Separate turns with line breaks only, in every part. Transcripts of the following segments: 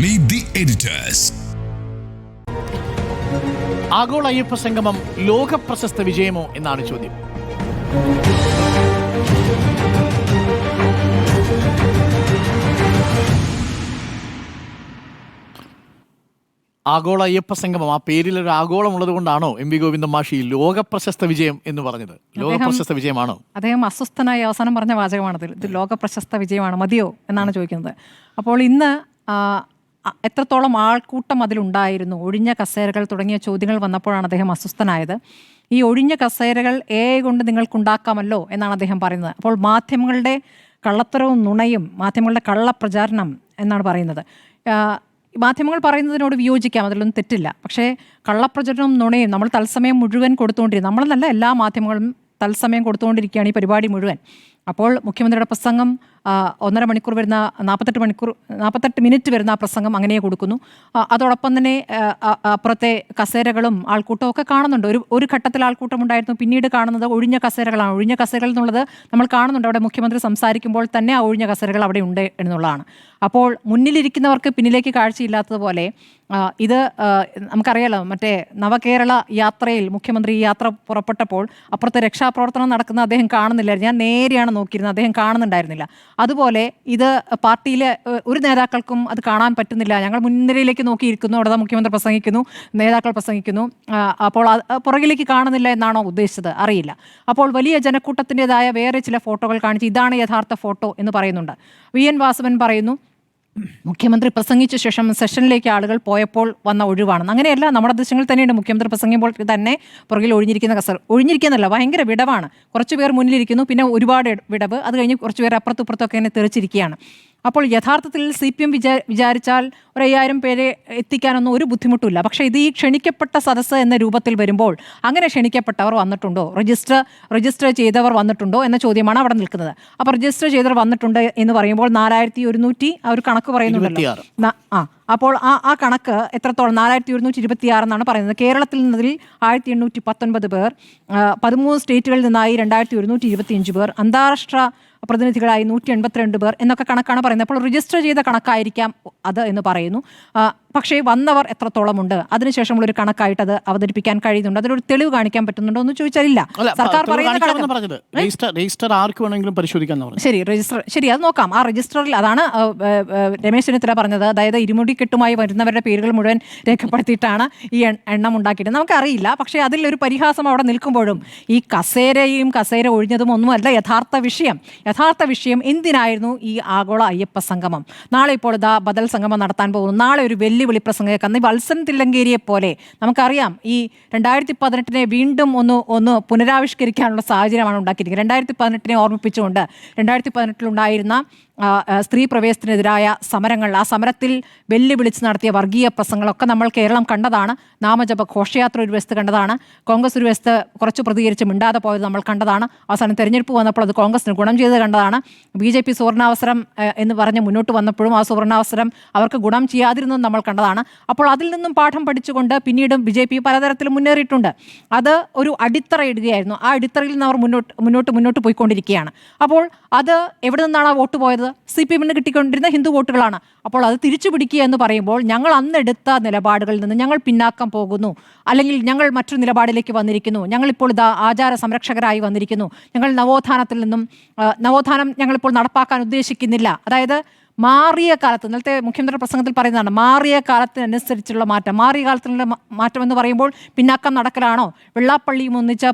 Meet the editors.
ആഗോള അയ്യപ്പ സംഗമം ലോക പ്രശസ്ത വിജയമോ എന്നാണ് ചോദ്യം. ആഗോള അയ്യപ്പ സംഗമം, ആ പേരിൽ ഒരു ആഗോളം ഉള്ളത് കൊണ്ടാണോ എം.വി. ഗോവിന്ദൻ മാഷി ലോക പ്രശസ്ത വിജയം എന്ന് പറഞ്ഞത്? ലോക പ്രശസ്ത വിജയമാണോ?
അദ്ദേഹം അസ്വസ്ഥനായി അവസാനം പറഞ്ഞ വാചകമാണത്. ഇത് ലോക പ്രശസ്ത വിജയമാണ്, മതിയോ എന്നാണ് ചോദിക്കുന്നത്. അപ്പോൾ ഇന്ന് എത്രത്തോളം ആൾക്കൂട്ടം അതിലുണ്ടായിരുന്നു, ഒഴിഞ്ഞ കസേരകൾ തുടങ്ങിയ ചോദ്യങ്ങൾ വന്നപ്പോഴാണ് അദ്ദേഹം അസ്വസ്ഥനായത്. ഈ ഒഴിഞ്ഞ കസേരകൾ കൊണ്ട് നിങ്ങൾക്കുണ്ടാക്കാമല്ലോ എന്നാണ് അദ്ദേഹം പറയുന്നത്. അപ്പോൾ മാധ്യമങ്ങളുടെ കള്ളത്തരവും നുണയും, മാധ്യമങ്ങളുടെ കള്ളപ്രചാരണം എന്നാണ് പറയുന്നത്. മാധ്യമങ്ങൾ പറയുന്നതിനോട് വിയോജിക്കാം, അതിലൊന്നും തെറ്റില്ല. പക്ഷേ കള്ളപ്രചരണവും നുണയും നമ്മൾ തത്സമയം മുഴുവൻ കൊടുത്തുകൊണ്ടിരിക്കും. നമ്മളെന്നല്ല, എല്ലാ മാധ്യമങ്ങളും തത്സമയം കൊടുത്തുകൊണ്ടിരിക്കുകയാണ് ഈ പരിപാടി മുഴുവൻ. അപ്പോൾ മുഖ്യമന്ത്രിയുടെ പ്രസംഗം 1.5 മണിക്കൂർ വരുന്ന 48 മിനിറ്റ് വരുന്ന ആ പ്രസംഗം അങ്ങനെ കൊടുക്കുന്നു. അതോടൊപ്പം തന്നെ അപ്പുറത്തെ കസേരകളും ആൾക്കൂട്ടവും ഒക്കെ കാണുന്നുണ്ട്. ഒരു ഘട്ടത്തിൽ ആൾക്കൂട്ടം ഉണ്ടായിരുന്നു, പിന്നീട് കാണുന്നത് ഒഴിഞ്ഞ കസേരകളാണ്. ഒഴിഞ്ഞ കസേരകൾ എന്നുള്ളത് നമ്മൾ കാണുന്നുണ്ട്. അവിടെ മുഖ്യമന്ത്രി സംസാരിക്കുമ്പോൾ തന്നെ ആ ഒഴിഞ്ഞ കസേരകൾ അവിടെ ഉണ്ട് എന്നുള്ളതാണ്. അപ്പോൾ മുന്നിലിരിക്കുന്നവർക്ക് പിന്നിലേക്ക് കാഴ്ചയില്ലാത്തതുപോലെ ഇത് നമുക്കറിയാലോ, മറ്റേ നവകേരള യാത്രയിൽ മുഖ്യമന്ത്രി ഈ യാത്ര പുറപ്പെട്ടപ്പോൾ അപ്പുറത്തെ രക്ഷാപ്രവർത്തനം നടക്കുന്ന അദ്ദേഹം കാണുന്നില്ലായിരുന്നു. ഞാൻ നേരെയാണ് നോക്കിയിരുന്നത്, അദ്ദേഹം കാണുന്നുണ്ടായിരുന്നില്ല. അതുപോലെ ഇത് പാർട്ടിയിലെ ഒരു നേതാക്കൾക്കും അത് കാണാൻ പറ്റുന്നില്ല. ഞങ്ങൾ മുൻനിരയിലേക്ക് നോക്കിയിരിക്കുന്നു, അവിടെ മുഖ്യമന്ത്രി പ്രസംഗിക്കുന്നു, നേതാക്കൾ പ്രസംഗിക്കുന്നു, അപ്പോൾ പുറകിലേക്ക് കാണുന്നില്ല എന്നാണോ ഉദ്ദേശിച്ചത്? അറിയില്ല. അപ്പോൾ വലിയ ജനക്കൂട്ടത്തിൻ്റെതായ വേറെ ചില ഫോട്ടോകൾ കാണിച്ച് ഇതാണ് യഥാർത്ഥ ഫോട്ടോ എന്ന് പറയുന്നുണ്ട്. വി.എൻ. വാസവൻ പറയുന്നു, മുഖ്യമന്ത്രി പ്രസംഗിച്ച ശേഷം സെഷനിലേക്ക് ആളുകൾ പോയപ്പോൾ വന്ന ഒഴിവാണെന്ന്. അങ്ങനെയല്ല, നമ്മുടെ ദൃശ്യങ്ങൾ തന്നെയുണ്ട്. മുഖ്യമന്ത്രി പ്രസംഗിക്കുമ്പോൾ തന്നെ പുറകിൽ ഒഴിഞ്ഞിരിക്കുന്ന കസേര, ഒഴിഞ്ഞിരിക്കുന്നല്ല, ഭയങ്കര വിടവാണ്. കുറച്ച് പേർ മുന്നിലിരിക്കുന്നു, പിന്നെ ഒരുപാട് വിടവ്, അത് കഴിഞ്ഞ് കുറച്ച് പേർ അപ്പുറത്തും തന്നെ തെറിച്ചിരിക്കുകയാണ്. അപ്പോൾ യഥാർത്ഥത്തിൽ CPM വിചാരിച്ചാൽ 1,000 പേരെ എത്തിക്കാനൊന്നും ഒരു ബുദ്ധിമുട്ടില്ല. പക്ഷേ ഇത് ഈ ക്ഷണിക്കപ്പെട്ട സദസ്സ് എന്ന രൂപത്തിൽ വരുമ്പോൾ അങ്ങനെ ക്ഷണിക്കപ്പെട്ടവർ വന്നിട്ടുണ്ടോ, രജിസ്റ്റർ ചെയ്തവർ വന്നിട്ടുണ്ടോ എന്ന ചോദ്യമാണ് അവിടെ നിൽക്കുന്നത്. അപ്പോൾ രജിസ്റ്റർ ചെയ്തവർ വന്നിട്ടുണ്ട് എന്ന് പറയുമ്പോൾ 4100 ആ ഒരു കണക്ക് പറയുന്നുണ്ടല്ലോ. അപ്പോൾ ആ കണക്ക് എത്രത്തോളം? 4126 എന്നാണ് പറയുന്നത്. കേരളത്തിൽ നിന്നതിൽ 1819 പേർ, 13 സ്റ്റേറ്റുകളിൽ നിന്നായി 2125 പേർ, അന്താരാഷ്ട്ര പ്രതിനിധികളായി 182 പേർ എന്നൊക്കെ കണക്കാണ് പറയുന്നത്. അപ്പോൾ രജിസ്റ്റർ ചെയ്ത കണക്കായിരിക്കാം അത് എന്ന് പറയുന്നു. പക്ഷേ വന്നവർ എത്രത്തോളമുണ്ട്, അതിനുശേഷമുള്ളൊരു കണക്കായിട്ട് അത് അവതരിപ്പിക്കാൻ കഴിയുന്നുണ്ട്. അതിനൊരു തെളിവ് കാണിക്കാൻ പറ്റുന്നുണ്ടോ എന്ന് ചോദിച്ചാൽ ഇല്ല. സർക്കാർ ശരി, രജിസ്റ്റർ ശരി, അത് നോക്കാം. ആ രജിസ്റ്ററിൽ അതാണ് രമേശ് ചെന്നിത്തല പറഞ്ഞത്. അതായത് ഇരുമുടിക്കെട്ടുമായി വരുന്നവരുടെ പേരുകൾ മുഴുവൻ രേഖപ്പെടുത്തിയിട്ടാണ് ഈ എണ്ണം ഉണ്ടാക്കിയിട്ട്. നമുക്കറിയില്ല. പക്ഷേ അതിലൊരു പരിഹാസം അവിടെ നിൽക്കുമ്പോഴും ഈ കസേര ഒഴിഞ്ഞതും ഒന്നുമല്ല യഥാർത്ഥ വിഷയം. യഥാർത്ഥ വിഷയം എന്തിനായിരുന്നു ഈ ആഗോള അയ്യപ്പ സംഗമം? നാളെ ഇപ്പോൾ ബദൽ സംഗമം നടത്താൻ പോകുന്നു. നാളെ ഒരു വെല്ലുവിളി പ്രസംഗം വത്സൻ തില്ലങ്കേരിയെ പോലെ നമുക്കറിയാം ഈ 2018 വീണ്ടും ഒന്ന് പുനരാവിഷ്കരിക്കാനുള്ള സാഹചര്യമാണ് ഉണ്ടാക്കിയിരിക്കുന്നത്. 2018 ഓർമ്മിപ്പിച്ചുകൊണ്ട് 2018 ഉണ്ടായിരുന്ന സ്ത്രീ പ്രവേശനത്തിനെതിരായ സമരങ്ങൾ, ആ സമരത്തിൽ വെല്ലുവിളിച്ച് നടത്തിയ വർഗീയ പ്രസംഗങ്ങളൊക്കെ നമ്മൾ കേരളം കണ്ടതാണ്. നാമജപ ഘോഷയാത്ര ഒരു വശത്ത് കണ്ടതാണ്. കോൺഗ്രസ് ഒരു വശത്ത് കുറച്ച് പ്രതികരിച്ച് മിണ്ടാതെ പോയത് നമ്മൾ കണ്ടതാണ്. അവസാനം തെരഞ്ഞെടുപ്പ് വന്നപ്പോൾ അത് കോൺഗ്രസിന് ഗുണം ചെയ്ത് കണ്ടതാണ്. BJP സുവർണാവസരം എന്ന് പറഞ്ഞ് മുന്നോട്ട് വന്നപ്പോഴും ആ സുവർണാവസരം അവർക്ക് ഗുണം ചെയ്യാതിരുന്നതും നമ്മൾ കണ്ടതാണ്. അപ്പോൾ അതിൽ നിന്നും പാഠം പഠിച്ചുകൊണ്ട് പിന്നീടും BJP പലതരത്തിലും മുന്നേറിയിട്ടുണ്ട്. അത് ഒരു അടിത്തറ ഇടുകയായിരുന്നു. ആ അടിത്തറയിൽ നിന്ന് അവർ മുന്നോട്ട് പോയിക്കൊണ്ടിരിക്കുകയാണ്. അപ്പോൾ അത് എവിടെ നിന്നാണ് ആ വോട്ട് പോയത്? CPM കിട്ടിക്കൊണ്ടിരുന്ന ഹിന്ദു വോട്ടുകളാണ്. അപ്പോൾ അത് തിരിച്ചു പിടിക്കുക എന്ന് പറയുമ്പോൾ ഞങ്ങൾ അന്നെടുത്ത നിലപാടുകളിൽ നിന്ന് ഞങ്ങൾ പിന്നാക്കം പോകുന്നു, അല്ലെങ്കിൽ ഞങ്ങൾ മറ്റൊരു നിലപാടിലേക്ക് വന്നിരിക്കുന്നു, ഞങ്ങളിപ്പോൾ ആചാര സംരക്ഷകരായി വന്നിരിക്കുന്നു, ഞങ്ങൾ നവോത്ഥാനം ഞങ്ങളിപ്പോൾ നടപ്പാക്കാൻ ഉദ്ദേശിക്കുന്നില്ല. അതായത് മാറിയ കാലത്ത്, ഇന്നലത്തെ മുഖ്യമന്ത്രി പ്രസംഗത്തിൽ പറയുന്നതാണ്, മാറിയ കാലത്തിനനുസരിച്ചുള്ള മാറ്റം. മാറിയ കാലത്തിനുള്ള മാറ്റം എന്ന് പറയുമ്പോൾ പിന്നാക്കം നടക്കലാണോ? വെള്ളാപ്പള്ളിയും ഒന്നിച്ച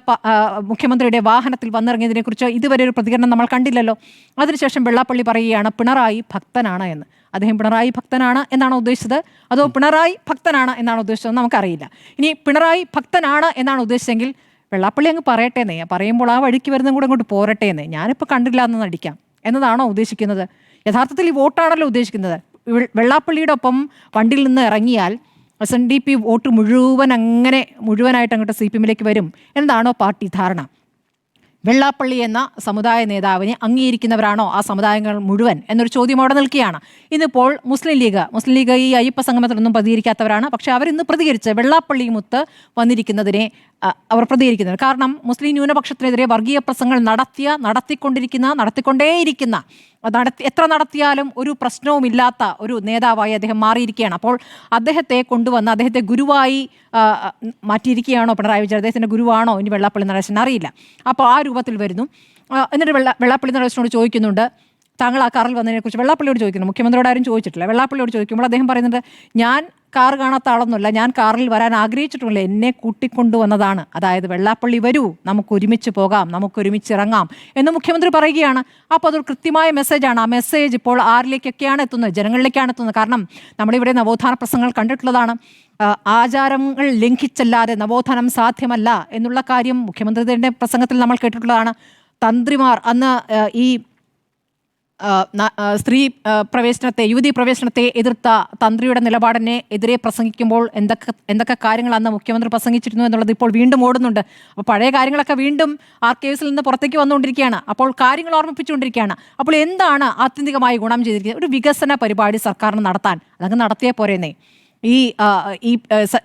മുഖ്യമന്ത്രിയുടെ വാഹനത്തിൽ വന്നിറങ്ങിയതിനെക്കുറിച്ച് ഇതുവരെ ഒരു പ്രതികരണം നമ്മൾ കണ്ടില്ലല്ലോ. അതിനുശേഷം വെള്ളാപ്പള്ളി പറയുകയാണ് പിണറായി ഭക്തനാണ് എന്ന്. അദ്ദേഹം പിണറായി ഭക്തനാണ് എന്നാണ് ഉദ്ദേശിച്ചത്, അതോ പിണറായി ഭക്തനാണ് എന്നാണ് ഉദ്ദേശിച്ചത് നമുക്കറിയില്ല. ഇനി പിണറായി ഭക്തനാണ് എന്നാണ് ഉദ്ദേശിച്ചെങ്കിൽ വെള്ളാപ്പള്ളി അങ്ങ് പറയട്ടേന്നേ, പറയുമ്പോൾ ആ വഴിക്ക് വരുന്നതും കൂടെ അങ്ങോട്ട് പോരട്ടേന്നേ, ഞാനിപ്പോൾ കണ്ടില്ല എന്ന് നടിക്കാം എന്നതാണോ ഉദ്ദേശിക്കുന്നത്? യഥാർത്ഥത്തിൽ ഈ വോട്ടാണല്ലോ ഉദ്ദേശിക്കുന്നത്. വെള്ളാപ്പള്ളിയുടെ ഒപ്പം വണ്ടിയിൽ നിന്ന് ഇറങ്ങിയാൽ SNDP വോട്ട് മുഴുവനായിട്ട് അങ്ങോട്ട് CPM വരും എന്നതാണോ പാർട്ടി ധാരണ? വെള്ളാപ്പള്ളി എന്ന സമുദായ നേതാവിനെ അംഗീകരിക്കുന്നവരാണോ ആ സമുദായങ്ങൾ മുഴുവൻ എന്നൊരു ചോദ്യം അവിടെ നിൽക്കുകയാണ്. ഇന്നിപ്പോൾ മുസ്ലിം ലീഗ് ഈ അയ്യപ്പ സംഗമത്തിലൊന്നും പ്രതികരിക്കാത്തവരാണ്. പക്ഷേ അവരിന്ന് പ്രതികരിച്ച് വെള്ളാപ്പള്ളിയുമൊത്ത് വന്നിരിക്കുന്നതിനെ അവർ പ്രതികരിക്കുന്നത്. കാരണം മുസ്ലിം ന്യൂനപക്ഷത്തിനെതിരെ വർഗീയ പ്രസംഗങ്ങൾ നടത്തിക്കൊണ്ടേയിരിക്കുന്ന എത്ര നടത്തിയാലും ഒരു പ്രശ്നവുമില്ലാത്ത ഒരു നേതാവായി അദ്ദേഹം മാറിയിരിക്കുകയാണ്. അപ്പോൾ അദ്ദേഹത്തെ കൊണ്ടുവന്ന് അദ്ദേഹത്തെ ഗുരുവായി മാറ്റിയിരിക്കുകയാണോ പിണറായി വിജയൻ? അദ്ദേഹത്തിൻ്റെ ഗുരുവാണോ ഇനി വെള്ളാപ്പള്ളി നടേശൻ? അറിയില്ല. അപ്പോൾ ആ രൂപത്തിൽ വരുന്നു. എന്നിട്ട് വെള്ളാപ്പള്ളി നടേശനോട് ചോദിക്കുന്നുണ്ട്, താങ്കൾ ആ കാറിൽ വന്നതിനെക്കുറിച്ച് വെള്ളാപ്പള്ളിയോട് ചോദിക്കുന്നു. മുഖ്യമന്ത്രിയോട് ആരും ചോദിച്ചിട്ടില്ല. വെള്ളാപ്പള്ളിയോട് ചോദിക്കുമ്പോൾ അദ്ദേഹം പറയുന്നുണ്ട്, ഞാൻ കാർ കാണാത്ത ആളൊന്നുമല്ല, ഞാൻ കാറിൽ വരാൻ ആഗ്രഹിച്ചിട്ടുമില്ല, എന്നെ കൂട്ടിക്കൊണ്ടുവന്നതാണ്. അതായത് വെള്ളാപ്പള്ളി വരൂ, നമുക്ക് ഒരുമിച്ച് പോകാം, നമുക്ക് ഒരുമിച്ച് ഇറങ്ങാം എന്ന് മുഖ്യമന്ത്രി പറയുകയാണ്. അപ്പോൾ അതൊരു കൃത്യമായ മെസ്സേജാണ്. ആ മെസ്സേജ് ഇപ്പോൾ ആരിലേക്കൊക്കെയാണ് എത്തുന്നത്? ജനങ്ങളിലേക്കാണ് എത്തുന്നത്. കാരണം നമ്മളിവിടെ നവോത്ഥാന പ്രസംഗങ്ങൾ കണ്ടിട്ടുള്ളതാണ്. ആചാരങ്ങൾ ലംഘിച്ചല്ലാതെ നവോത്ഥാനം സാധ്യമല്ല എന്നുള്ള കാര്യം മുഖ്യമന്ത്രിയുടെ പ്രസംഗത്തിൽ നമ്മൾ കേട്ടിട്ടുള്ളതാണ്. തന്ത്രിമാർ അന്ന് ഈ സ്ത്രീ പ്രവേശനത്തെ, യുവതീ പ്രവേശനത്തെ എതിർത്ത തന്ത്രിയുടെ നിലപാടിനെ എതിരെ പ്രസംഗിക്കുമ്പോൾ എന്തൊക്കെ കാര്യങ്ങൾ അന്ന് മുഖ്യമന്ത്രി പ്രസംഗിച്ചിരുന്നു എന്നുള്ളത് ഇപ്പോൾ വീണ്ടും ഓടുന്നുണ്ട്. അപ്പോൾ പഴയ കാര്യങ്ങളൊക്കെ വീണ്ടും ആർക്കൈവ്സിൽ നിന്ന് പുറത്തേക്ക് വന്നുകൊണ്ടിരിക്കുകയാണ്. അപ്പോൾ കാര്യങ്ങൾ ഓർമ്മിപ്പിച്ചുകൊണ്ടിരിക്കുകയാണ്. അപ്പോൾ എന്താണ് ആത്യന്തികമായി ഗുണം ചെയ്തിരിക്കുന്നത്? ഒരു വികസന പരിപാടി സർക്കാരിന് നടത്താൻ അതങ്ങ് നടത്തിയേ പോരേന്നേ. ഈ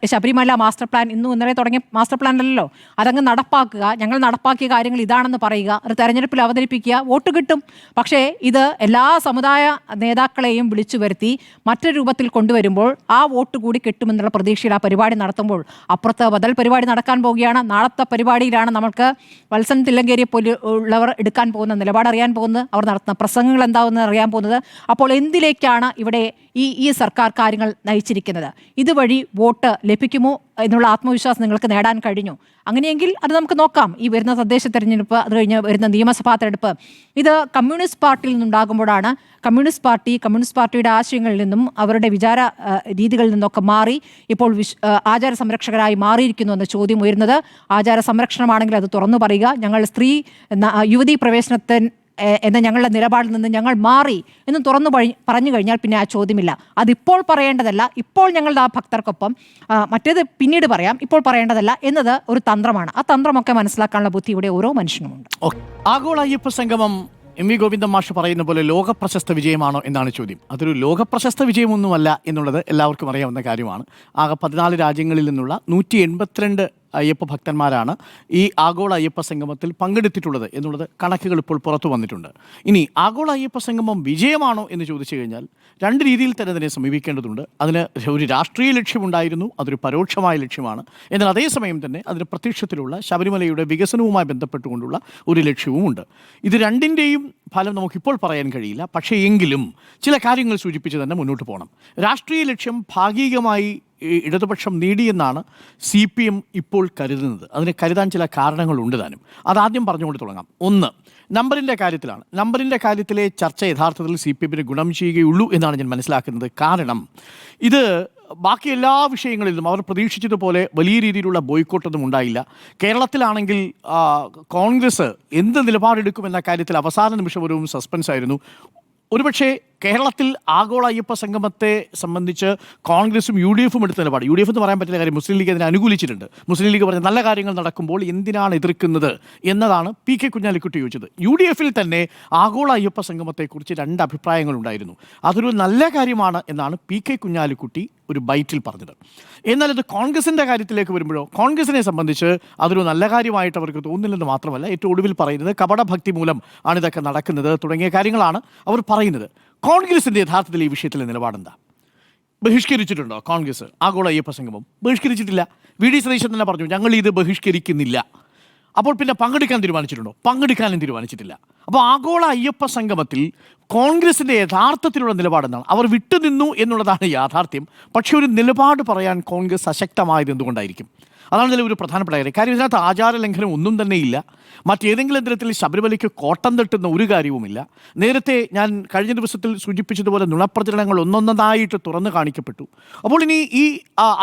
ശബരിമല മാസ്റ്റർ പ്ലാൻ ഇന്നും ഇന്നലെ തുടങ്ങിയ മാസ്റ്റർ പ്ലാൻ അല്ലല്ലോ, അതങ്ങ് നടപ്പാക്കുക. ഞങ്ങൾ നടപ്പാക്കിയ കാര്യങ്ങൾ ഇതാണെന്ന് പറയുക, ഒരു തെരഞ്ഞെടുപ്പിൽ അവതരിപ്പിക്കുക, വോട്ട് കിട്ടും. പക്ഷേ ഇത് എല്ലാ സമുദായ നേതാക്കളെയും വിളിച്ചു വരുത്തി മറ്റൊരു രൂപത്തിൽ കൊണ്ടുവരുമ്പോൾ ആ വോട്ട് കൂടി കിട്ടുമെന്നുള്ള പ്രതീക്ഷയിൽ ആ പരിപാടി നടത്തുമ്പോൾ അപ്പുറത്ത് ബദൽ പരിപാടി നടക്കാൻ പോവുകയാണ്. നാളത്തെ പരിപാടിയിലാണ് നമുക്ക് വത്സൻ തില്ലങ്കേരിയെ പോലുള്ളവർ എടുക്കാൻ പോകുന്ന നിലപാട് അറിയാൻ പോകുന്നത്, അവർ നടത്തുന്ന പ്രസംഗങ്ങൾ എന്താവുന്നത് അറിയാൻ പോകുന്നത്. അപ്പോൾ എന്തിലേക്കാണ് ഇവിടെ ഈ സർക്കാർ കാര്യങ്ങൾ നയിച്ചിരിക്കുന്നത്? ഇതുവഴി വോട്ട് ലഭിക്കുമോ എന്നുള്ള ആത്മവിശ്വാസം നിങ്ങൾക്ക് നേടാൻ കഴിഞ്ഞു? അങ്ങനെയെങ്കിൽ അത് നമുക്ക് നോക്കാം. ഈ വരുന്ന തദ്ദേശ തെരഞ്ഞെടുപ്പ്, അത് കഴിഞ്ഞ് വരുന്ന നിയമസഭാ തെരഞ്ഞെടുപ്പ്, ഇത് കമ്മ്യൂണിസ്റ്റ് പാർട്ടിയിൽ നിന്നുണ്ടാകുമ്പോഴാണ് കമ്മ്യൂണിസ്റ്റ് പാർട്ടിയുടെ ആശയങ്ങളിൽ നിന്നും അവരുടെ വിചാര രീതികളിൽ നിന്നൊക്കെ മാറി ഇപ്പോൾ ആചാര സംരക്ഷകരായി മാറിയിരിക്കുന്നു എന്ന ചോദ്യം ഉയരുന്നത്. ആചാര സംരക്ഷണമാണെങ്കിൽ അത് തുറന്നു പറയുക. ഞങ്ങൾ യുവതീ പ്രവേശനത്തിന് എന്ന ഞങ്ങളുടെ നിലപാടിൽ നിന്ന് ഞങ്ങൾ മാറി എന്നും തുറന്നു പറഞ്ഞു കഴിഞ്ഞാൽ പിന്നെ ആ ചോദ്യമില്ല. അതിപ്പോൾ പറയേണ്ടതല്ല, ഇപ്പോൾ ഞങ്ങളുടെ ആ ഭക്തർക്കൊപ്പം, മറ്റേത് പിന്നീട് പറയാം, ഇപ്പോൾ പറയേണ്ടതല്ല എന്നത് ഒരു തന്ത്രമാണ്. ആ തന്ത്രമൊക്കെ മനസ്സിലാക്കാനുള്ള ബുദ്ധി ഇവിടെ ഓരോ മനുഷ്യനുമുണ്ട്.
ആഗോള അയ്യപ്പ സംഗമം എം വി ഗോവിന്ദൻ മാഷ് പറയുന്ന പോലെ ലോകപ്രശസ്ത വിജയമാണോ എന്നാണ് ചോദ്യം. അതൊരു ലോകപ്രശസ്ത വിജയമൊന്നുമല്ല എന്നുള്ളത് എല്ലാവർക്കും അറിയാവുന്ന കാര്യമാണ്. ആകെ 14 രാജ്യങ്ങളിൽ നിന്നുള്ള 182 അയ്യപ്പ ഭക്തന്മാരാണ് ഈ ആഗോള അയ്യപ്പ സംഗമത്തിൽ പങ്കെടുത്തിട്ടുള്ളത് എന്നുള്ളത് കണക്കുകൾ ഇപ്പോൾ പുറത്തു വന്നിട്ടുണ്ട്. ഇനി ആഗോള അയ്യപ്പ സംഗമം വിജയമാണോ എന്ന് ചോദിച്ചു കഴിഞ്ഞാൽ രണ്ട് രീതിയിൽ തന്നെ അതിനെ സമീപിക്കേണ്ടതുണ്ട്. അതിന് ഒരു രാഷ്ട്രീയ ലക്ഷ്യമുണ്ടായിരുന്നു, അതൊരു പരോക്ഷമായ ലക്ഷ്യമാണ്. എന്നാൽ അതേസമയം തന്നെ അതിന് പ്രത്യക്ഷത്തിലുള്ള ശബരിമലയുടെ വികസനവുമായി ബന്ധപ്പെട്ടുകൊണ്ടുള്ള ഒരു ലക്ഷ്യവുമുണ്ട്. ഇത് രണ്ടിൻ്റെയും ഫലം നമുക്കിപ്പോൾ പറയാൻ കഴിയില്ല. പക്ഷേ എങ്കിലും ചില കാര്യങ്ങൾ സൂചിപ്പിച്ച് തന്നെ മുന്നോട്ട് പോകണം. രാഷ്ട്രീയ ലക്ഷ്യം ഭാഗികമായി ഇടതുപക്ഷം നേടിയെന്നാണ് CPM ഇപ്പോൾ കരുതുന്നത്. അതിന് കരുതാൻ ചില കാരണങ്ങളുണ്ട് താനും. അതാദ്യം പറഞ്ഞുകൊണ്ട് തുടങ്ങാം. ഒന്ന്, നമ്പറിൻ്റെ കാര്യത്തിലാണ്. നമ്പറിൻ്റെ കാര്യത്തിലെ ചർച്ച യഥാർത്ഥത്തിൽ CPMന് ഗുണം ചെയ്യുകയുള്ളൂ എന്നാണ് ഞാൻ മനസ്സിലാക്കുന്നത്. കാരണം ഇത് ബാക്കി എല്ലാ വിഷയങ്ങളിലും അവർ പ്രതീക്ഷിച്ചതുപോലെ വലിയ രീതിയിലുള്ള ബോയ്ക്കോട്ടൊന്നും ഉണ്ടായില്ല. കേരളത്തിലാണെങ്കിൽ കോൺഗ്രസ് എന്ത് നിലപാടെടുക്കുമെന്ന കാര്യത്തിൽ അവസാന നിമിഷം ഒരു സസ്പെൻസ് ആയിരുന്നു. ഒരുപക്ഷെ കേരളത്തിൽ ആഗോള അയ്യപ്പ സംഗമത്തെ സംബന്ധിച്ച് കോൺഗ്രസും UDF എടുത്ത നിലപാട്, UDF എന്ന് പറയാൻ പറ്റില്ല, കാര്യം മുസ്ലിം ലീഗ് അതിനെ അനുകൂലിച്ചിട്ടുണ്ട്. മുസ്ലിം ലീഗ് പറഞ്ഞ നല്ല കാര്യങ്ങൾ നടക്കുമ്പോൾ എന്തിനാണ് എതിർക്കുന്നത് എന്നതാണ് PK കുഞ്ഞാലിക്കുട്ടി ചോദിച്ചത്. UDF തന്നെ ആഗോള അയ്യപ്പ സംഗമത്തെക്കുറിച്ച് 2 അഭിപ്രായങ്ങളുണ്ടായിരുന്നു. അതൊരു നല്ല കാര്യമാണ് എന്നാണ് PK കുഞ്ഞാലിക്കുട്ടി ഒരു ബൈറ്റിൽ പറഞ്ഞത്. എന്നാൽ ഇത് കോൺഗ്രസിൻ്റെ കാര്യത്തിലേക്ക് വരുമ്പോഴോ കോൺഗ്രസിനെ സംബന്ധിച്ച് അതൊരു നല്ല കാര്യമായിട്ട് അവർക്ക് തോന്നുന്നില്ലെന്ന് മാത്രമല്ല, ഏറ്റവും ഒടുവിൽ പറയുന്നത് കപടഭക്തി മൂലം ആണ് ഇതൊക്കെ നടക്കുന്നത് തുടങ്ങിയ കാര്യങ്ങളാണ് അവർ പറയുന്നത്. കോൺഗ്രസിൻ്റെ യഥാർത്ഥത്തിൽ ഈ വിഷയത്തിലെ നിലപാടെന്താ? ബഹിഷ്കരിച്ചിട്ടുണ്ടോ കോൺഗ്രസ് ആഗോള അയ്യപ്പ സംഗമം? ബഹിഷ്കരിച്ചിട്ടില്ല. VD സതീശൻ തന്നെ പറഞ്ഞു ഞങ്ങൾ ഇത് ബഹിഷ്കരിക്കുന്നില്ല. അപ്പോൾ പിന്നെ പങ്കെടുക്കാൻ തീരുമാനിച്ചിട്ടുണ്ടോ? പങ്കെടുക്കാനും തീരുമാനിച്ചിട്ടില്ല. അപ്പോൾ ആഗോള അയ്യപ്പ സംഗമത്തിൽ കോൺഗ്രസിൻ്റെ യഥാർത്ഥത്തിലുള്ള നിലപാടെന്താണ്? അവർ വിട്ടുനിന്നു എന്നുള്ളതാണ് യാഥാർത്ഥ്യം. പക്ഷേ ഒരു നിലപാട് പറയാൻ കോൺഗ്രസ് അശക്തമായത് എന്തുകൊണ്ടായിരിക്കും? അതാണ് ഇതിൽ ഒരു പ്രധാനപ്പെട്ട കാര്യം. കാര്യം ഇതിനകത്ത് ആചാര ലംഘനം ഒന്നും തന്നെയില്ല. മറ്റേതെങ്കിലും തരത്തിൽ ശബരിമലയ്ക്ക് കോട്ടം തട്ടുന്ന ഒരു കാര്യവുമില്ല. നേരത്തെ ഞാൻ കഴിഞ്ഞ ദിവസത്തിൽ സൂചിപ്പിച്ചതുപോലെ നുണപ്രചരണങ്ങൾ ഒന്നൊന്നതായിട്ട് തുറന്നു കാണിക്കപ്പെട്ടു. അപ്പോൾ ഇനി ഈ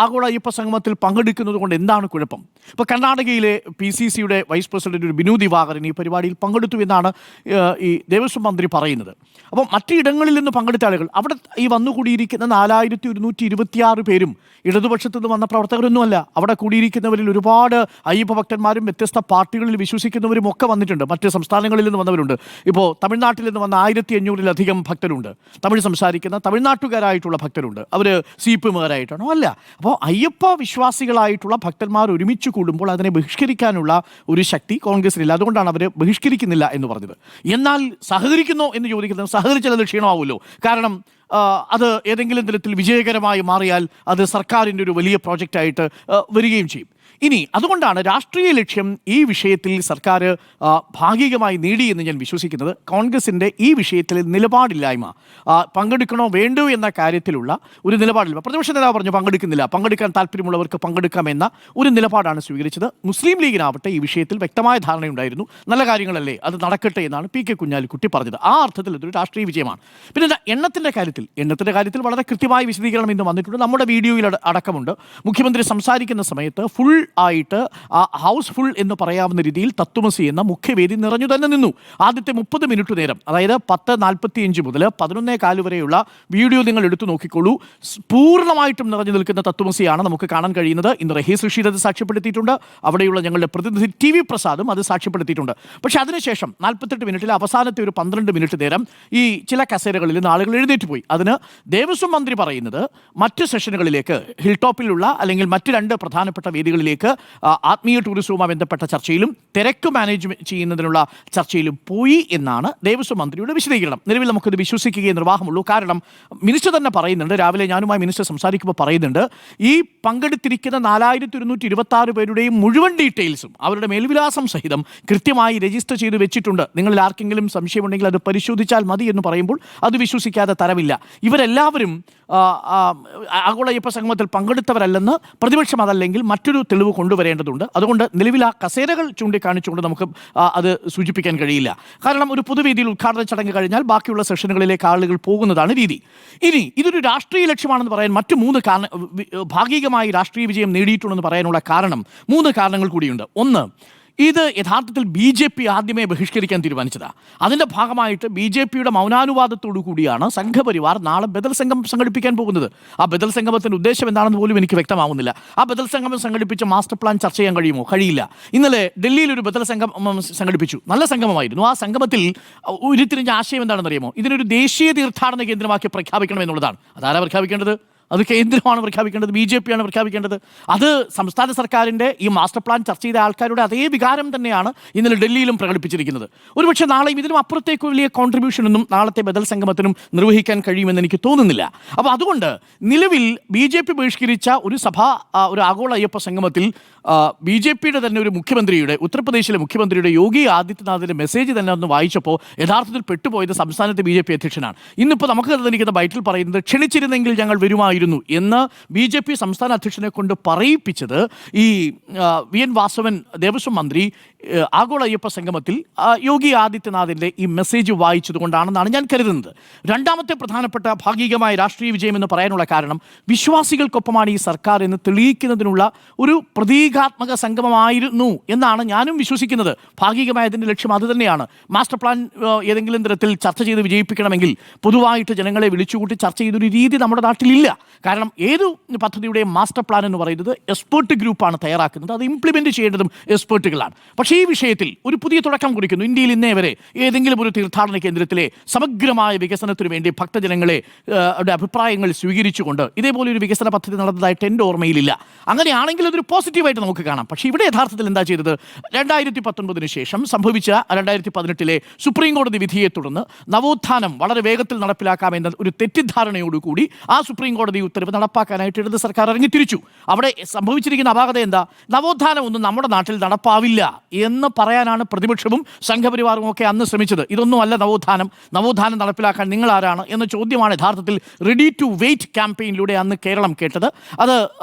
ആഗോള അയ്യപ്പ സംഗമത്തിൽ പങ്കെടുക്കുന്നത് കൊണ്ട് എന്താണ് കുഴപ്പം? ഇപ്പോൾ കർണാടകയിലെ PCCയുടെ വൈസ് പ്രസിഡന്റ് ഒരു ബിനു ദിവാകരൻ ഈ പരിപാടിയിൽ പങ്കെടുത്തു എന്നാണ് ഈ ദേവസ്വം മന്ത്രി പറയുന്നത്. അപ്പോൾ മറ്റിടങ്ങളിൽ നിന്ന് പങ്കെടുത്ത ആളുകൾ, അവിടെ ഈ വന്നുകൂടിയിരിക്കുന്ന 4126 പേരും ഇടതുപക്ഷത്തു നിന്ന് വന്ന പ്രവർത്തകരൊന്നുമല്ല. അവിടെ കൂടിയിരിക്കുന്ന വിശ്വസിക്കുന്നവരിൽ ഒരുപാട് അയ്യപ്പ ഭക്തന്മാരും വ്യത്യസ്ത പാർട്ടികളിൽ വിശ്വസിക്കുന്നവരും ഒക്കെ വന്നിട്ടുണ്ട്. മറ്റ് സംസ്ഥാനങ്ങളിൽ നിന്ന് വന്നവരുണ്ട്. ഇപ്പോൾ തമിഴ്നാട്ടിൽ നിന്ന് വന്ന 1500-ലധികം ഭക്തരുണ്ട്. തമിഴ് സംസാരിക്കുന്ന തമിഴ്നാട്ടുകാരായിട്ടുള്ള ഭക്തരുണ്ട്. അവർ CPM-കാരായിട്ടാണോ? അല്ല. അപ്പോൾ അയ്യപ്പ വിശ്വാസികളായിട്ടുള്ള ഭക്തന്മാർ ഒരുമിച്ച് കൂടുമ്പോൾ അതിനെ ബഹിഷ്കരിക്കാനുള്ള ഒരു ശക്തി കോൺഗ്രസിനില്ല. അതുകൊണ്ടാണ് അവർ ബഹിഷ്കരിക്കുന്നില്ല എന്ന് പറഞ്ഞത്. എന്നാൽ സഹകരിക്കുന്നോ എന്ന് ചോദിക്കുന്നത്, സഹകരിച്ചാൽ അത് ക്ഷീണമാവുമല്ലോ. കാരണം അത് ഏതെങ്കിലും തരത്തിൽ വിജയകരമായി മാറിയാൽ അത് സർക്കാരിൻ്റെ ഒരു വലിയ പ്രോജക്റ്റായിട്ട് വരികയും ചെയ്യും. ഇനി അതുകൊണ്ടാണ് രാഷ്ട്രീയ ലക്ഷ്യം ഈ വിഷയത്തിൽ സർക്കാർ ഭാഗികമായി നേടി എന്ന് ഞാൻ വിശ്വസിക്കുന്നത്. കോൺഗ്രസിൻ്റെ ഈ വിഷയത്തിൽ നിലപാടില്ലായ്മ, പങ്കെടുക്കണോ വേണ്ടോ എന്ന കാര്യത്തിലുള്ള ഒരു നിലപാടില്ല. പ്രതിപക്ഷ നേതാവ് പറഞ്ഞു പങ്കെടുക്കുന്നില്ല, പങ്കെടുക്കാൻ താല്പര്യമുള്ളവർക്ക് പങ്കെടുക്കാമെന്ന ഒരു നിലപാടാണ് സ്വീകരിച്ചത്. മുസ്ലിം ലീഗിനാവട്ടെ ഈ വിഷയത്തിൽ വ്യക്തമായ ധാരണയുണ്ടായിരുന്നു. നല്ല കാര്യങ്ങളല്ലേ, അത് നടക്കട്ടെ എന്നാണ് PK കുഞ്ഞാലിക്കുട്ടി പറഞ്ഞത്. ആ അർത്ഥത്തിൽ അതൊരു രാഷ്ട്രീയ വിജയമാണ്. പിന്നെ എണ്ണത്തിൻ്റെ കാര്യത്തിൽ വളരെ കൃത്യമായ വിശദീകരണം ഇന്ന് വന്നിട്ടുണ്ട്. നമ്മുടെ വീഡിയോയിൽ അടക്കമുണ്ട്. മുഖ്യമന്ത്രി സംസാരിക്കുന്ന സമയത്ത് ഫുൾ ആയിട്ട് ഹൗസ് ഫുൾ എന്ന് പറയാവുന്ന രീതിയിൽ തത്വമസി എന്ന മുഖ്യവേദി നിറഞ്ഞു തന്നെ നിന്നു. ആദ്യത്തെ 30 മിനിറ്റ് നേരം, അതായത് 10:45 മുതൽ 11:15 വരെയുള്ള വീഡിയോ നിങ്ങൾ എടുത്തു നോക്കിക്കോളൂ. പൂർണ്ണമായിട്ടും നിറഞ്ഞു നിൽക്കുന്ന തത്വമസിയാണ് നമുക്ക് കാണാൻ കഴിയുന്നത്. ഇന്ന് റഹീസ് റഷീദ് അത് സാക്ഷ്യപ്പെടുത്തിയിട്ടുണ്ട്. അവിടെയുള്ള ഞങ്ങളുടെ പ്രതിനിധി TV പ്രസാദും അത് സാക്ഷ്യപ്പെടുത്തിയിട്ടുണ്ട്. പക്ഷേ അതിനുശേഷം 48 മിനിറ്റിൽ അവസാനത്തെ ഒരു 12 മിനിറ്റ് നേരം ഈ ചില കസേരകളിൽ നിന്ന് ആളുകൾ എഴുന്നേറ്റ് പോയി. അതിന് ദേവസ്വം മന്ത്രി പറയുന്നത് മറ്റ് സെഷനുകളിലേക്ക്, ഹിൽ ടോപ്പിലുള്ള അല്ലെങ്കിൽ മറ്റ് 2 പ്രധാനപ്പെട്ട വേദികളിലേക്ക് ആത്മീയ ടൂറിസവുമായി ബന്ധപ്പെട്ട ചർച്ചയിലും തിരക്ക് മാനേജ്മെന്റ് ചെയ്യുന്നതിനുള്ള ചർച്ചയിലും പോയി എന്നാണ് ദേവസ്വം മന്ത്രിയുടെ വിശദീകരണം. നിലവിൽ നമുക്കിത് വിശ്വസിക്കുകയേ നിർവാഹമുള്ളൂ. കാരണം മിനിസ്റ്റർ തന്നെ പറയുന്നുണ്ട്, രാവിലെ ഞാനുമായി മിനിസ്റ്റർ സംസാരിക്കുമ്പോൾ പറയുന്നുണ്ട്, ഈ പങ്കെടുത്തിരിക്കുന്ന 4126 പേരുടെയും മുഴുവൻ ഡീറ്റെയിൽസും അവരുടെ മേൽവിലാസം സഹിതം കൃത്യമായി രജിസ്റ്റർ ചെയ്ത് വെച്ചിട്ടുണ്ട്. നിങ്ങളിൽ ആർക്കെങ്കിലും സംശയമുണ്ടെങ്കിൽ അത് പരിശോധിച്ചാൽ മതി എന്ന് പറയുമ്പോൾ അത് വിശ്വസിക്കാതെ തരമില്ല. ഇവരെല്ലാവരും ആഗോള അയ്യപ്പ സംഗമത്തിൽ പങ്കെടുത്തവരല്ലെന്ന് പ്രതിപക്ഷം അതല്ലെങ്കിൽ മറ്റൊരു തെളിവ് കൊണ്ടുവരേണ്ടതുണ്ട്. അതുകൊണ്ട് നിലവിൽ ആ കസേരകൾ ചൂണ്ടിക്കാണിച്ചുകൊണ്ട് നമുക്ക് അത് സൂചിപ്പിക്കാൻ കഴിയില്ല. കാരണം ഒരു പൊതുവേദിയിൽ ഉദ്ഘാടന ചടങ്ങ് കഴിഞ്ഞാൽ ബാക്കിയുള്ള സെഷനുകളിലേക്ക് ആളുകൾ പോകുന്നതാണ് രീതി. ഇനി ഇതൊരു രാഷ്ട്രീയ ലക്ഷ്യമാണെന്ന് പറയാൻ മറ്റു 3 ഭാഗികമായി രാഷ്ട്രീയ വിജയം നേടിയിട്ടുണ്ടെന്ന് പറയാനുള്ള 3 കാരണങ്ങൾ കൂടിയുണ്ട്. ഒന്ന്, ഇത് യഥാർത്ഥത്തിൽ BJP ആദ്യമേ ബഹിഷ്കരിക്കാൻ തീരുമാനിച്ചതാണ്. അതിൻ്റെ ഭാഗമായിട്ട് BJPയുടെ മൗനാനുവാദത്തോടു കൂടിയാണ് സംഘപരിവാർ നാളെ ബദൽ സംഗമം സംഘടിപ്പിക്കാൻ പോകുന്നത്. ആ ബദൽ സംഗമത്തിൻ്റെ ഉദ്ദേശം എന്താണെന്ന് പോലും എനിക്ക് വ്യക്തമാവുന്നില്ല. ആ ബദൽ സംഗമം സംഘടിപ്പിച്ച മാസ്റ്റർ പ്ലാൻ ചർച്ച ചെയ്യാൻ കഴിയുമോ? കഴിയില്ല. ഇന്നലെ ഡൽഹിയിൽ ഒരു ബദൽ സംഗമം സംഘടിപ്പിച്ചു. നല്ല സംഗമമായിരുന്നു. ആ സംഗമത്തിൽ ഉരുത്തിരിഞ്ഞ ആശയം എന്താണെന്ന് അറിയാമോ? ഇതിനൊരു ദേശീയ തീർത്ഥാടന കേന്ദ്രമാക്കി പ്രഖ്യാപിക്കണം എന്നുള്ളതാണ്. അതാരാ പ്രഖ്യാപിക്കേണ്ടത്? അത് കേന്ദ്രമാണ് പ്രഖ്യാപിക്കേണ്ടത്, BJP ആണ് പ്രഖ്യാപിക്കേണ്ടത്. അത് സംസ്ഥാന സർക്കാരിൻ്റെ ഈ മാസ്റ്റർ പ്ലാൻ ചർച്ച ചെയ്ത ആൾക്കാരുടെ അതേ വികാരം തന്നെയാണ് ഇന്നലെ ഡൽഹിയിലും പ്രകടിപ്പിച്ചിരിക്കുന്നത്. ഒരുപക്ഷെ നാളെയും ഇതിനും അപ്പുറത്തേക്ക് വലിയ കോൺട്രിബ്യൂഷനൊന്നും നാളത്തെ ബദൽ സംഗമത്തിനും നിർവഹിക്കാൻ കഴിയുമെന്ന് എനിക്ക് തോന്നുന്നില്ല. അപ്പോൾ അതുകൊണ്ട് നിലവിൽ BJP ബഹിഷ്കരിച്ച ഒരു ആഗോള അയ്യപ്പ സംഗമത്തിൽ BJPയുടെ തന്നെ ഒരു മുഖ്യമന്ത്രിയുടെ, ഉത്തർപ്രദേശിലെ മുഖ്യമന്ത്രിയുടെ യോഗി ആദിത്യനാഥിൻ്റെ മെസ്സേജ് തന്നെ ഒന്ന് വായിച്ചപ്പോൾ യഥാർത്ഥത്തിൽ പെട്ടുപോയത് സംസ്ഥാനത്തെ BJP അധ്യക്ഷനാണ്. ഇന്നിപ്പോൾ നമുക്ക് തന്നിരിക്കുന്ന ബൈറ്റിൽ പറയുന്നത് ക്ഷണിച്ചിരുന്നെങ്കിൽ ഞങ്ങൾ വരുമായിരുന്നു എന്ന് BJP സംസ്ഥാന അധ്യക്ഷനെ കൊണ്ട് പറയിപ്പിച്ചത് ഈ VN വാസവൻ ദേവസ്വം മന്ത്രി ആഗോള അയ്യപ്പ സംഗമത്തിൽ യോഗി ആദിത്യനാഥിൻ്റെ ഈ മെസ്സേജ് വായിച്ചതുകൊണ്ടാണെന്നാണ് ഞാൻ കരുതുന്നത്. രണ്ടാമത്തെ പ്രധാനപ്പെട്ട ഭാഗികമായ രാഷ്ട്രീയ വിജയം എന്ന് പറയാനുള്ള കാരണം വിശ്വാസികൾക്കൊപ്പമാണ് ഈ സർക്കാർ എന്ന് തെളിയിക്കുന്നതിനുള്ള ഒരു പ്രതീകാത്മക സംഗമമായിരുന്നു എന്നാണ് ഞാനും വിശ്വസിക്കുന്നത്. ഭാഗികമായതിൻ്റെ ലക്ഷ്യം അതുതന്നെയാണ്. മാസ്റ്റർ പ്ലാൻ ഏതെങ്കിലും തരത്തിൽ ചർച്ച ചെയ്ത് വിജയിപ്പിക്കണമെങ്കിൽ പൊതുവായിട്ട് ജനങ്ങളെ വിളിച്ചുകൂട്ടി ചർച്ച ചെയ്തൊരു രീതി നമ്മുടെ നാട്ടിലില്ല. കാരണം ഏതു പദ്ധതിയുടെയും മാസ്റ്റർ പ്ലാൻ എന്ന് പറയുന്നത് എക്സ്പേർട്ട് ഗ്രൂപ്പാണ് തയ്യാറാക്കുന്നത്. അത് ഇംപ്ലിമെൻറ്റ് ചെയ്യേണ്ടതും എക്സ്പേർട്ടുകളാണ്. പക്ഷേ ഈ വിഷയത്തിൽ ഒരു പുതിയ തുടക്കം കുറിക്കുന്നു. ഇന്ത്യയിൽ ഇന്നേ വരെ ഏതെങ്കിലും ഒരു തീർത്ഥാടന കേന്ദ്രത്തിലെ സമഗ്രമായ വികസനത്തിനു വേണ്ടി ഭക്തജനങ്ങളെ അഭിപ്രായങ്ങൾ സ്വീകരിച്ചുകൊണ്ട് ഇതേപോലെ ഒരു വികസന പദ്ധതി നടന്നതായിട്ട് എൻ്റെ ഓർമ്മയിലില്ല. അങ്ങനെയാണെങ്കിൽ അതൊരു പോസിറ്റീവായിട്ട് നമുക്ക് കാണാം. പക്ഷേ ഇവിടെ യഥാർത്ഥത്തിൽ എന്താ ചെയ്തത്? 2019 ശേഷം സംഭവിച്ച 2018 സുപ്രീം കോടതി വിധിയെ തുടർന്ന് നവോത്ഥാനം വളരെ വേഗത്തിൽ നടപ്പിലാക്കാമെന്ന ഒരു തെറ്റിദ്ധാരണയോടുകൂടി ആ സുപ്രീം കോടതി ഉത്തരവ് നടപ്പാക്കാനായിട്ട് ഇടത് സർക്കാർ ഇറങ്ങിത്തിരിച്ചു. അവിടെ സംഭവിച്ചിരിക്കുന്ന അപാകത എന്താ? നവോത്ഥാനം ഒന്നും നമ്മുടെ നാട്ടിൽ നടപ്പാവില്ല എന്ന് പറയാനാണ് പ്രതിപക്ഷവും സംഘപരിവാറും ഒക്കെ അന്ന് ശ്രമിച്ചത്. ഇതൊന്നുമല്ല നവോത്ഥാനം നടപ്പിലാക്കാൻ നിങ്ങൾ ആരാണ് എന്ന ചോദ്യമാണ് യഥാർത്ഥത്തിൽ റെഡി ടു വെയിറ്റ് ക്യാമ്പയിനിലൂടെ അന്ന് കേരളം കേട്ടത്. അത്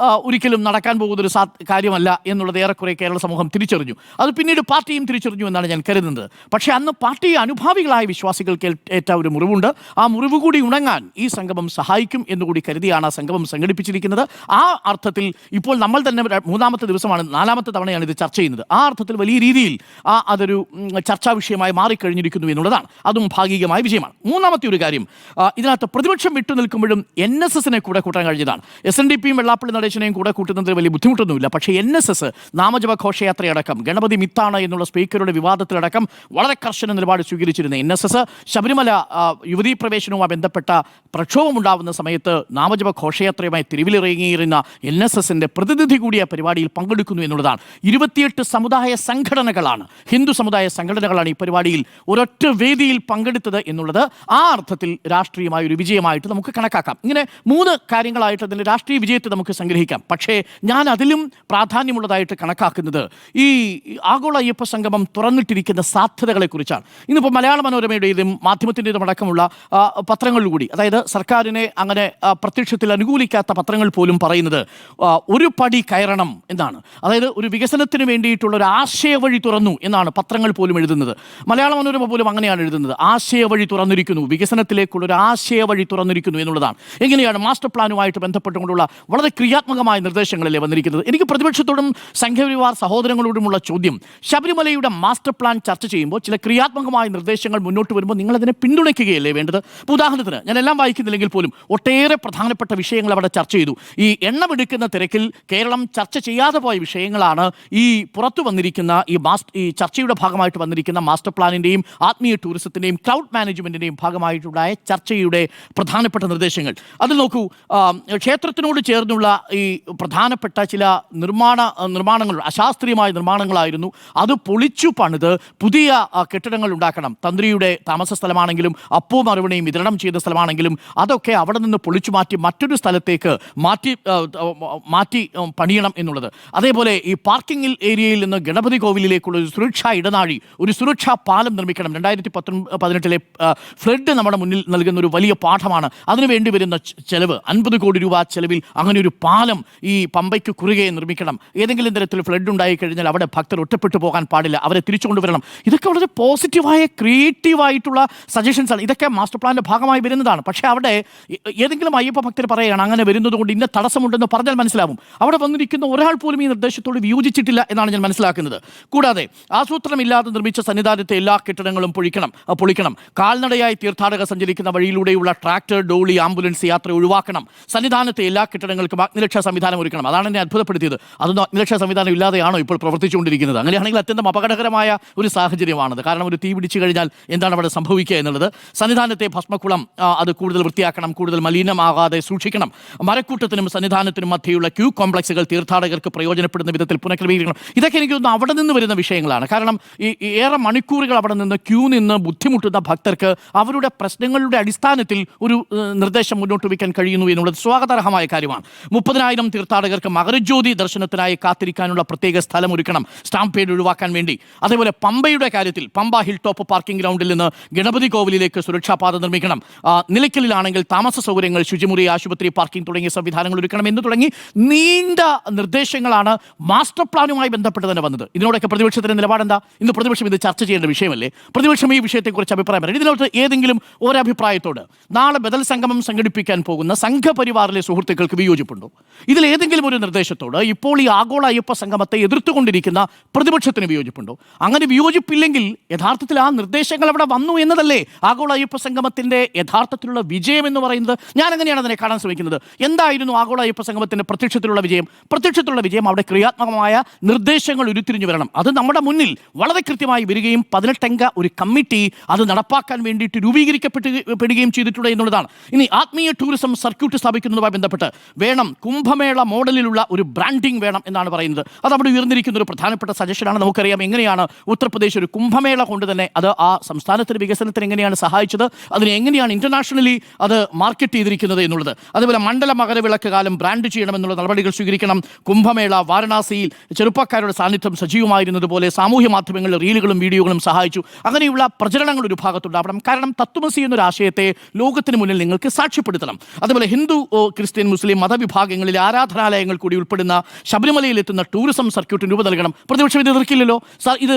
ഒരിക്കലും നടക്കാൻ പോകുന്നൊരു കാര്യമല്ല എന്നുള്ളത് ഏറെക്കുറെ കേരള സമൂഹം തിരിച്ചറിഞ്ഞു. അത് പിന്നീട് പാർട്ടിയും തിരിച്ചറിഞ്ഞു എന്നാണ് ഞാൻ കരുതുന്നത്. പക്ഷേ അന്ന് പാർട്ടി അനുഭാവികളായ വിശ്വാസികൾക്ക് ഏറ്റ ഒരു മുറിവുണ്ട്. ആ മുറിവ് കൂടി ഉണങ്ങാൻ ഈ സംഗമം സഹായിക്കും എന്നുകൂടി കരുതിയാണ് വേണ്ടിയാണ് ആ സംഗമം സംഘടിപ്പിച്ചിരിക്കുന്നത്. ആ അർത്ഥത്തിൽ ഇപ്പോൾ നമ്മൾ തന്നെ മൂന്നാമത്തെ ദിവസമാണ്, 4ാമത്തെ തവണയാണ് ഇത് ചർച്ച ചെയ്യുന്നത്. ആ അർത്ഥത്തിൽ വലിയ രീതിയിൽ അതൊരു ചർച്ചാ വിഷയമായി മാറിക്കഴിഞ്ഞിരിക്കുന്നു എന്നുള്ളതാണ്. അതും ഭാഗികമായ വിജയമാണ്. മൂന്നാമത്തെ ഒരു കാര്യം, ഇതിനകത്ത് പ്രതിപക്ഷം വിട്ടു നിൽക്കുമ്പോഴും NSSനെ കൂടെ കൂട്ടാൻ കഴിഞ്ഞതാണ്. SNDPയും വെള്ളാപ്പള്ളി നടേശനെയും കൂടെ കൂട്ടുന്നതിൽ വലിയ ബുദ്ധിമുട്ടൊന്നുമില്ല. പക്ഷേ NSS നാമജപ ഘോഷയാത്രയടക്കം ഗണപതി മിത്താണ് എന്നുള്ള സ്പീക്കറുടെ വിവാദത്തിലടക്കം വളരെ കർശന നിലപാട് സ്വീകരിച്ചിരുന്ന NSS ശബരിമല യുവതീ പ്രവേശനവുമായി ബന്ധപ്പെട്ട പ്രക്ഷോഭമുണ്ടാവുന്ന സമയത്ത് നാമജപ ഘോഷയാത്രയുമായി തെരുവിലിറങ്ങിയിരുന്ന NSSന്റെ പ്രതിനിധി കൂടിയ പരിപാടിയിൽ പങ്കെടുക്കുന്നു എന്നുള്ളതാണ്. 28 സമുദായ സംഘടനകളാണ്, ഹിന്ദു സമുദായ സംഘടനകളാണ് ഈ പരിപാടിയിൽ ഒരൊറ്റ വേദിയിൽ പങ്കെടുത്തത് എന്നുള്ളത് ആ അർത്ഥത്തിൽ രാഷ്ട്രീയമായ ഒരു വിജയമായിട്ട് നമുക്ക് കണക്കാക്കാം. ഇങ്ങനെ 3 കാര്യങ്ങളായിട്ട് അതിൻ്റെ രാഷ്ട്രീയ വിജയത്തെ നമുക്ക് സംഗ്രഹിക്കാം. പക്ഷേ ഞാൻ അതിലും പ്രാധാന്യമുള്ളതായിട്ട് കണക്കാക്കുന്നത് ഈ ആഗോള അയ്യപ്പ സംഗമം തുറന്നിട്ടിരിക്കുന്ന സാധ്യതകളെക്കുറിച്ചാണ്. ഇന്നിപ്പോൾ മലയാള മനോരമയുടേതും മാധ്യമത്തിൻ്റെതും അടക്കമുള്ള പത്രങ്ങളിലൂടി, അതായത് സർക്കാരിനെ അങ്ങനെ പ്രത്യക്ഷത്തിൽ അനുകൂലിക്കാത്ത പത്രങ്ങൾ പോലും പറയുന്നത് ഒരു പടി കയറണം എന്നാണ്. അതായത് ഒരു വികസനത്തിന് വേണ്ടിയിട്ടുള്ള ഒരു ആശയവഴി തുറന്നു എന്നാണ് പത്രങ്ങൾ പോലും എഴുതുന്നത്. മലയാള മനോരമ പോലും അങ്ങനെയാണ് എഴുതുന്നത്. ആശയവഴി തുറന്നിരിക്കുന്നു, വികസനത്തിലേക്കുള്ള ഒരു ആശയവഴി തുറന്നിരിക്കുന്നു എന്നുള്ളതാണ്. എങ്ങനെയാണ് മാസ്റ്റർ പ്ലാനുമായിട്ട് ബന്ധപ്പെട്ടുകൊണ്ടുള്ള വളരെ ക്രിയാത്മകമായ നിർദ്ദേശങ്ങളല്ലേ വന്നിരിക്കുന്നത്. എനിക്ക് പ്രതിപക്ഷത്തോടും സംഘപരിവാർ സഹോദരങ്ങളോടുമുള്ള ചോദ്യം, ശബരിമലയുടെ മാസ്റ്റർ പ്ലാൻ ചർച്ച ചെയ്യുമ്പോൾ ചില ക്രിയാത്മകമായ നിർദ്ദേശങ്ങൾ മുന്നോട്ട് വരുമ്പോൾ നിങ്ങളതിനെ പിന്തുണയ്ക്കുകയല്ലേ വേണ്ടത്? ഇപ്പോൾ ഉദാഹരണത്തിന്, ഞാൻ എല്ലാം വായിക്കുന്നില്ലെങ്കിൽ പോലും ഒട്ടേറെ പ്രധാനപ്പെട്ട വിഷയങ്ങൾ അവിടെ ചർച്ച ചെയ്തു. ഈ എണ്ണമെടുക്കുന്ന തിരക്കിൽ കേരളം ചർച്ച ചെയ്യാതെ പോയ വിഷയങ്ങളാണ് ഈ പുറത്തു വന്നിരിക്കുന്ന ഈ ചർച്ചയുടെ ഭാഗമായിട്ട് വന്നിരിക്കുന്ന മാസ്റ്റർ പ്ലാനിൻ്റെയും ആത്മീയ ടൂറിസത്തിൻ്റെയും ക്ലൗഡ് മാനേജ്മെൻറ്റിൻ്റെയും ഭാഗമായിട്ടുള്ള ചർച്ചയുടെ പ്രധാനപ്പെട്ട നിർദ്ദേശങ്ങൾ. അതിൽ നോക്കൂ, ക്ഷേത്രത്തിനോട് ചേർന്നുള്ള ഈ പ്രധാനപ്പെട്ട ചില നിർമ്മാണങ്ങൾ അശാസ്ത്രീയമായ നിർമ്മാണങ്ങളായിരുന്നു. അത് പൊളിച്ചു പണിത് പുതിയ കെട്ടിടങ്ങൾ ഉണ്ടാക്കണം. തന്ത്രിയുടെ താമസ സ്ഥലമാണെങ്കിലും അപ്പവും അറുവണയും വിതരണം ചെയ്ത സ്ഥലമാണെങ്കിലും അതൊക്കെ അവിടെ നിന്ന് പൊളിച്ചു മാറ്റി മറ്റൊരു സ്ഥലത്തേക്ക് മാറ്റി പണിയണം എന്നുള്ളത്. അതേപോലെ ഈ പാർക്കിംഗ് ഏരിയയിൽ നിന്ന് ഗണപതി കോവിലിലേക്കുള്ള ഒരു സുരക്ഷാ ഇടനാഴി, ഒരു സുരക്ഷാ പാലം നിർമ്മിക്കണം. 2018 ഫ്ലഡ് നമ്മുടെ മുന്നിൽ നൽകുന്ന ഒരു വലിയ പാഠമാണ്. അതിനു വേണ്ടി വരുന്ന ചെലവ് 50 കോടി രൂപ ചെലവിൽ അങ്ങനെ ഒരു പാലം ഈ പമ്പയ്ക്ക് കുറുകെ നിർമ്മിക്കണം. ഏതെങ്കിലും തരത്തിൽ ഫ്ലഡ് ഉണ്ടായി കഴിഞ്ഞാൽ അവിടെ ഭക്തർ ഒറ്റപ്പെട്ടു പോകാൻ പാടില്ല, അവരെ തിരിച്ചുകൊണ്ടുവരണം. ഇതൊക്കെ വളരെ പോസിറ്റീവായ ക്രിയേറ്റീവായിട്ടുള്ള സജഷൻസാണ്. ഇതൊക്കെ മാസ്റ്റർ പ്ലാനിൻ്റെ ഭാഗമായി വരുന്നതാണ്. പക്ഷേ അവിടെ ഏതെങ്കിലും അയ്യപ്പ ഭക്തർ പറയുകയാണ് അങ്ങനെ വരുന്നത് കൊണ്ട് ഇന്ന തടസ്സമുണ്ടെന്ന് പറഞ്ഞാൽ മനസ്സിലാവും. അവിടെ വന്നിരിക്കുന്ന ഒരാൾ പോലും ഈ നിർദ്ദേശത്തോട് വിയോജിച്ചിട്ടില്ല എന്നാണ് ഞാൻ മനസ്സിലാക്കുന്നത്. കൂടാതെ ആസൂത്രണമില്ലാതെ നിർമ്മിച്ച സന്നിധാനത്തെ എല്ലാ കെട്ടിടങ്ങളും പൊളിക്കണം. കാൽനടയായി തീർത്ഥാടകർ സഞ്ചരിക്കുന്ന വഴിയിലൂടെയുള്ള ട്രാക്ടർ, ഡോളി, ആംബുലൻസ് യാത്ര ഒഴിവാക്കണം. സന്നിധാനത്തെ എല്ലാ കെട്ടിടങ്ങൾക്കും അഗ്നിരക്ഷാ സംവിധാനം ഒരുക്കണം. അതാണ് എന്നെ അത്ഭുതപ്പെടുത്തിയത്. അതൊന്നും അഗ്നിരക്ഷാ സംവിധാനം ഇല്ലാതെയാണോ ഇപ്പോൾ പ്രവർത്തിച്ചുകൊണ്ടിരിക്കുന്നത്? അങ്ങനെയാണെങ്കിൽ അത്യന്തം അപകടകരമായ ഒരു സാഹചര്യമാണത്. കാരണം ഒരു തീ പിടിച്ചു കഴിഞ്ഞാൽ എന്താണ് അവിടെ സംഭവിക്കുക എന്നുള്ളത്. സന്നിധാനത്തെ ഭസ്മക്കുളം അത് കൂടുതൽ വൃത്തിയാക്കണം, കൂടുതൽ മലിനമാകാതെ സൂക്ഷിക്കണം. മരക്കൂട്ടത്തിനും സന്നിധാനത്തിനും മധ്യയുള്ള ക്യൂ കോംപ്ലക്സുകൾ തീർത്ഥാടകർക്ക് പ്രയോജനപ്പെടുന്ന വിധത്തിൽ പുനഃക്രമീകരിക്കണം. ഇതൊക്കെ എനിക്ക് തോന്നുന്നു അവിടെ നിന്ന് വരുന്ന വിഷയങ്ങളാണ്. കാരണം ഈ ഏറെ മണിക്കൂറുകൾ അവിടെ നിന്ന് ക്യൂ നിന്ന് ബുദ്ധിമുട്ടുന്ന ഭക്തർക്ക് അവരുടെ പ്രശ്നങ്ങളുടെ അടിസ്ഥാനത്തിൽ ഒരു നിർദ്ദേശം മുന്നോട്ട് വയ്ക്കാൻ കഴിയുന്നു എന്നുള്ളത് സ്വാഗതാർഹമായ കാര്യമാണ്. 30,000 തീർത്ഥാടകർക്ക് മകരജ്യോതി ദർശനത്തിനായി കാത്തിരിക്കാനുള്ള പ്രത്യേക സ്ഥലം ഒരുക്കണം, സ്റ്റാമ്പ് പേഡ് ഒഴിവാക്കാൻ വേണ്ടി. അതേപോലെ പമ്പയുടെ കാര്യത്തിൽ പമ്പ ഹിൽ ടോപ്പ് പാർക്കിംഗ് ഗ്രൗണ്ടിൽ നിന്ന് ഗണപതി കോവിലിലേക്ക് സുരക്ഷാപാത നിർമ്മിക്കണം. നിലയ്ക്കലിലാണെങ്കിൽ താമസ സൗകര്യങ്ങൾ, ശുചിമുറി, ആശുപത്രി, പാർക്കിംഗ് തുടങ്ങിയ സംവിധാനങ്ങൾ ഒരുക്കണം എന്ന് തുടങ്ങി നീണ്ട നിർദ്ദേശങ്ങളാണ് മാസ്റ്റർ പ്ലാനുമായി ബന്ധപ്പെട്ട് തന്നെ വന്നത്. ഇതിനോടൊക്കെ പ്രതിപക്ഷത്തിന്റെ നിലപാടെന്താ? ഇന്ന് പ്രതിപക്ഷം ഇത് ചർച്ച ചെയ്യേണ്ട വിഷയമല്ലേ? പ്രതിപക്ഷം ഈ വിഷയത്തെക്കുറിച്ച് അഭിപ്രായം പറയാം. ഇതിനോട് ഏതെങ്കിലും ഒരഭിപ്രായത്തോട് നാളെ ബദൽ സംഗമം സംഘടിപ്പിക്കാൻ പോകുന്ന സംഘപരിവാറിലെ സുഹൃത്തുക്കൾക്ക് വിയോജിപ്പുണ്ടോ? ഇതിലേതെങ്കിലും ഒരു നിർദ്ദേശത്തോട് ഇപ്പോൾ ഈ ആഗോള അയ്യപ്പ സംഗമത്തെ എതിർത്തുകൊണ്ടിരിക്കുന്ന പ്രതിപക്ഷത്തിന് വിയോജിപ്പുണ്ടോ? അങ്ങനെ വിയോജിപ്പില്ലെങ്കിൽ യഥാർത്ഥത്തിൽ ആ നിർദ്ദേശങ്ങൾ അവിടെ വന്നു എന്നതല്ലേ ആഗോള അയ്യപ്പ സംഗമത്തിന്റെ യഥാർത്ഥത്തിലുള്ള വിജയം എന്ന് പറയുന്നത്? ഞാൻ അങ്ങനെയാണ് അതിനെ കാണാൻ ശ്രമിക്കുന്നത്. എന്തായിരുന്നു ആഗോള അയ്യപ്പ സംഗമത്തിന്റെ പ്രത്യക്ഷത്തിലുള്ള വിജയം? പ്രത്യക്ഷത്തിലുള്ള വിജയം അവിടെ ക്രിയാത്മകമായ നിർദ്ദേശങ്ങൾ ഉരുത്തിരിഞ്ഞു വരണം. അത് നമ്മുടെ മുന്നിൽ വളരെ കൃത്യമായി വരികയും 18 അംഗ ഒരു കമ്മിറ്റി അത് നടപ്പാക്കാൻ വേണ്ടിയിട്ട് രൂപീകരിക്കപ്പെടുകയും ചെയ്തിട്ടുണ്ട് എന്നുള്ളതാണ്. ഇനി ആത്മീയ ടൂറിസം സർക്യൂട്ട് സ്ഥാപിക്കുന്നതുമായി ബന്ധപ്പെട്ട് വേണം കുംഭമേള മോഡലിലുള്ള ഒരു ബ്രാൻഡിംഗ് വേണം എന്നാണ് പറയുന്നത്. അത് അവിടെ ഉയർന്നിരിക്കുന്ന ഒരു പ്രധാനപ്പെട്ട സജഷനാണ്. നമുക്കറിയാം എങ്ങനെയാണ് ഉത്തർപ്രദേശ് ഒരു കുംഭമേള കൊണ്ട് തന്നെ അത് ആ സംസ്ഥാനത്തിന്റെ വികസനത്തിന് എങ്ങനെയാണ് സഹായിച്ചത്, അതിനെ എങ്ങനെയാണ് ഇന്റർനാഷണലി അത് മാർക്കറ്റ് ചെയ്തിരിക്കുന്നത് എന്നുള്ളത്. അതുപോലെ മണ്ഡല മകരവിളക്ക് കാലം ബ്രാൻഡ് ചെയ്യണമെന്നുള്ള നടപടികൾ സ്വീകരിക്കണം. കുംഭമേള വാരണാസിയിൽ ചെറുപ്പക്കാരുടെ സാന്നിധ്യം സജീവമായിരുന്നതുപോലെ സാമൂഹ്യ മാധ്യമങ്ങളിൽ റീലുകളും വീഡിയോകളും സഹായിച്ചു. അങ്ങനെയുള്ള പ്രചരണങ്ങൾ ഒരു ഭാഗത്തുണ്ടാവണം. കാരണം തത്വമസി എന്നൊരു ആശയത്തെ ലോകത്തിന് മുന്നിൽ നിങ്ങൾക്ക് സാക്ഷ്യപ്പെടുത്തണം. അതുപോലെ ഹിന്ദു, ക്രിസ്ത്യൻ, മുസ്ലിം മതവിഭാഗങ്ങളിലെ ആരാധനാലയങ്ങൾ കൂടി ഉൾപ്പെടുന്ന ശബരിമലയിൽ എത്തുന്ന ടൂറിസം സർക്യൂട്ടിന് രൂപ നൽകണം. പ്രതിപക്ഷം ഇത് എതിർക്കില്ലല്ലോ. ഇത്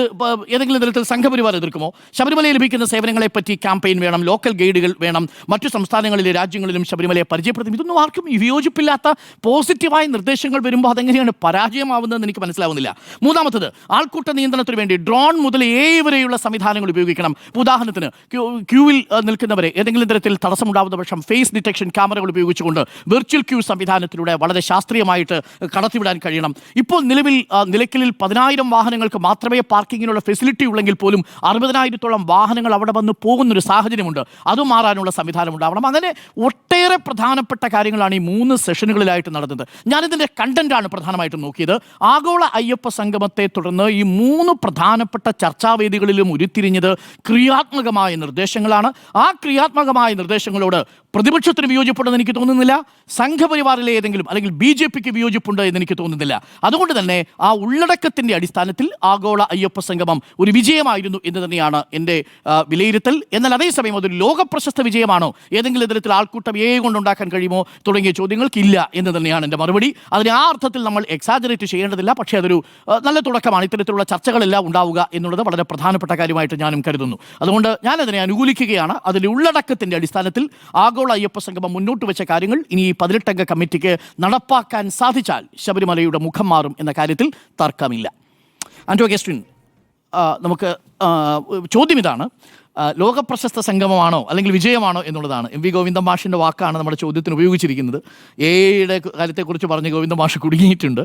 ഏതെങ്കിലും തരത്തിൽ സംഘപരിവാർ എതിർക്കുമോ? ശബരിമലയിൽ ലഭിക്കുന്ന സേവനങ്ങളെപ്പറ്റി ക്യാമ്പയിൻ വേണം, ലോക്കൽ ഗൈഡുകൾ വേണം, മറ്റു സംസ്ഥാനങ്ങളിലെ രാജ്യങ്ങളിലും ശബരിമലയെ പരാജയപ്പെടുത്തും. ഇതൊന്നും ആർക്കും വിയോജിപ്പില്ലാത്ത പോസിറ്റീവായ നിർദ്ദേശങ്ങൾ വരുമ്പോൾ അതെങ്ങനെയാണ് പരാജയമാവുന്നതെന്ന് എനിക്ക് മനസ്സിലാവുന്നില്ല. മൂന്നാമത്തത്, ആൾക്കൂട്ട നിയന്ത്രണത്തിന് വേണ്ടി ഡ്രോൺ മുതൽ AI വരെയുള്ള സംവിധാനങ്ങൾ ഉപയോഗിക്കണം. ഉദാഹരണത്തിന് ക്യൂവിൽ നിൽക്കുന്നവരെ ഏതെങ്കിലും തരത്തിൽ തടസ്സമുണ്ടാകുന്ന പക്ഷം ഫേസ് ഡിറ്റക്ഷൻ ക്യാമറകൾ ഉപയോഗിച്ചുകൊണ്ട് വെർച്വൽ ക്യൂ സംവിധാനത്തിലൂടെ വളരെ ശാസ്ത്രീയമായിട്ട് കടത്തിവിടാൻ കഴിയണം. ഇപ്പോൾ നിലവിൽ നിലയ്ക്കലിൽ 10,000 വാഹനങ്ങൾക്ക് മാത്രമേ പാർക്കിങ്ങിനുള്ള ഫെസിലിറ്റി ഉള്ളെങ്കിൽ പോലും 60,000-ഓളം വാഹനങ്ങൾ അവിടെ വന്ന് പോകുന്നൊരു സാഹചര്യമുണ്ട്. അത് മാറാനുള്ള സംവിധാനം ഉണ്ടാവണം. അങ്ങനെ ഒട്ടേറെ പ്രധാനപ്പെട്ട കാര്യങ്ങളാണ് ഈ 3 സെഷനുകളിലായിട്ട് നടന്നത്. ഞാനിതിൻ്റെ കണ്ടന്റാണ് പ്രധാനമായിട്ടും നോക്കിയത്. ആഗോള അയ്യപ്പ സംഗമത്തെ തുടർന്ന് ഈ 3 പ്രധാനപ്പെട്ട ചർച്ചാവേദികളിലും ഉരുത്തിരിഞ്ഞത് ക്രിയാത്മകമായ നിർദ്ദേശങ്ങളാണ്. ആ ക്രിയാത്മകമായ നിർദ്ദേശങ്ങളോട് പ്രതിപക്ഷത്തിന് വിയോജിപ്പുണ്ടെന്ന് എനിക്ക് തോന്നുന്നില്ല. സംഘപരിവാറിലെ ഏതെങ്കിലും അല്ലെങ്കിൽ BJPക്ക് വിയോജിപ്പുണ്ട് എന്ന് എനിക്ക് തോന്നുന്നില്ല. അതുകൊണ്ട് തന്നെ ആ ഉള്ളടക്കത്തിൻ്റെ അടിസ്ഥാനത്തിൽ ആഗോള അയ്യപ്പ സംഗമം ഒരു വിജയമായിരുന്നു എന്ന് തന്നെയാണ് എൻ്റെ വിലയിരുത്തൽ. എന്നാൽ അതേസമയം അതൊരു ലോകപ്രശസ്ത വിജയമാണോ, ഏതെങ്കിലും തരത്തിൽ ആൾക്കൂട്ടം കൊണ്ടുണ്ടാക്കാൻ കഴിയുമോ തുടങ്ങിയ ചോദ്യങ്ങൾക്ക് ഇല്ല എന്ന് തന്നെയാണ് എൻ്റെ മറുപടി. അതിനെ ആ അർത്ഥത്തിൽ നമ്മൾ എക്സാജറേറ്റ് ചെയ്യേണ്ടതില്ല. പക്ഷേ അതൊരു നല്ല തുടക്കമാണ്. ഇത്തരത്തിലുള്ള ചർച്ചകളെല്ലാം ഉണ്ടാവുക എന്നുള്ളത് വളരെ പ്രധാനപ്പെട്ട കാര്യമായിട്ട് ഞാനും കരുതുന്നു. അതുകൊണ്ട് ഞാനതിനെ അനുകൂലിക്കുകയാണ്. അതിൻ്റെ ഉള്ളടക്കത്തിൻ്റെ അടിസ്ഥാനത്തിൽ ആഗോള അയ്യപ്പ സംഗമം മുന്നോട്ട് വെച്ച കാര്യങ്ങൾ ഇനി ഈ 18-അംഗ കമ്മിറ്റിക്ക് നടപ്പാക്കാൻ സാധിച്ചാൽ ശബരിമലയുടെ മുഖം മാറും എന്ന കാര്യത്തിൽ തർക്കമില്ല. ആന്റോ അഗസ്റ്റിൻ, നമുക്ക് ചോദ്യം ഇതാണ്, ലോകപ്രശസ്ത സംഗമമാണോ അല്ലെങ്കിൽ വിജയമാണോ എന്നുള്ളതാണ്. MV ഗോവിന്ദൻ മാഷിൻ്റെ വാക്കാണ് നമ്മുടെ ചോദ്യത്തിന് ഉപയോഗിച്ചിരിക്കുന്നത്. AIയുടെ കാര്യത്തെക്കുറിച്ച് പറഞ്ഞ് ഗോവിന്ദൻ മാഷ് കുടുങ്ങിയിട്ടുണ്ട്.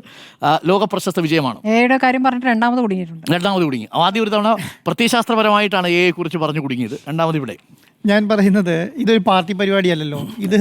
ലോകപ്രശസ്ത വിജയമാണോ?
AIയുടെ കാര്യം പറഞ്ഞിട്ട് രണ്ടാമത് കുടുങ്ങി.
ആദ്യം ഒരു തവണ പ്രത്യയശാസ്ത്രപരമായിട്ടാണ് AIയെ കുറിച്ച് പറഞ്ഞു കുടുങ്ങിയത്. രണ്ടാമത് ഇവിടെ
ഞാൻ പറയുന്നത് ഇതൊരു പാർട്ടി പരിപാടിയല്ലല്ലോ. ഇത്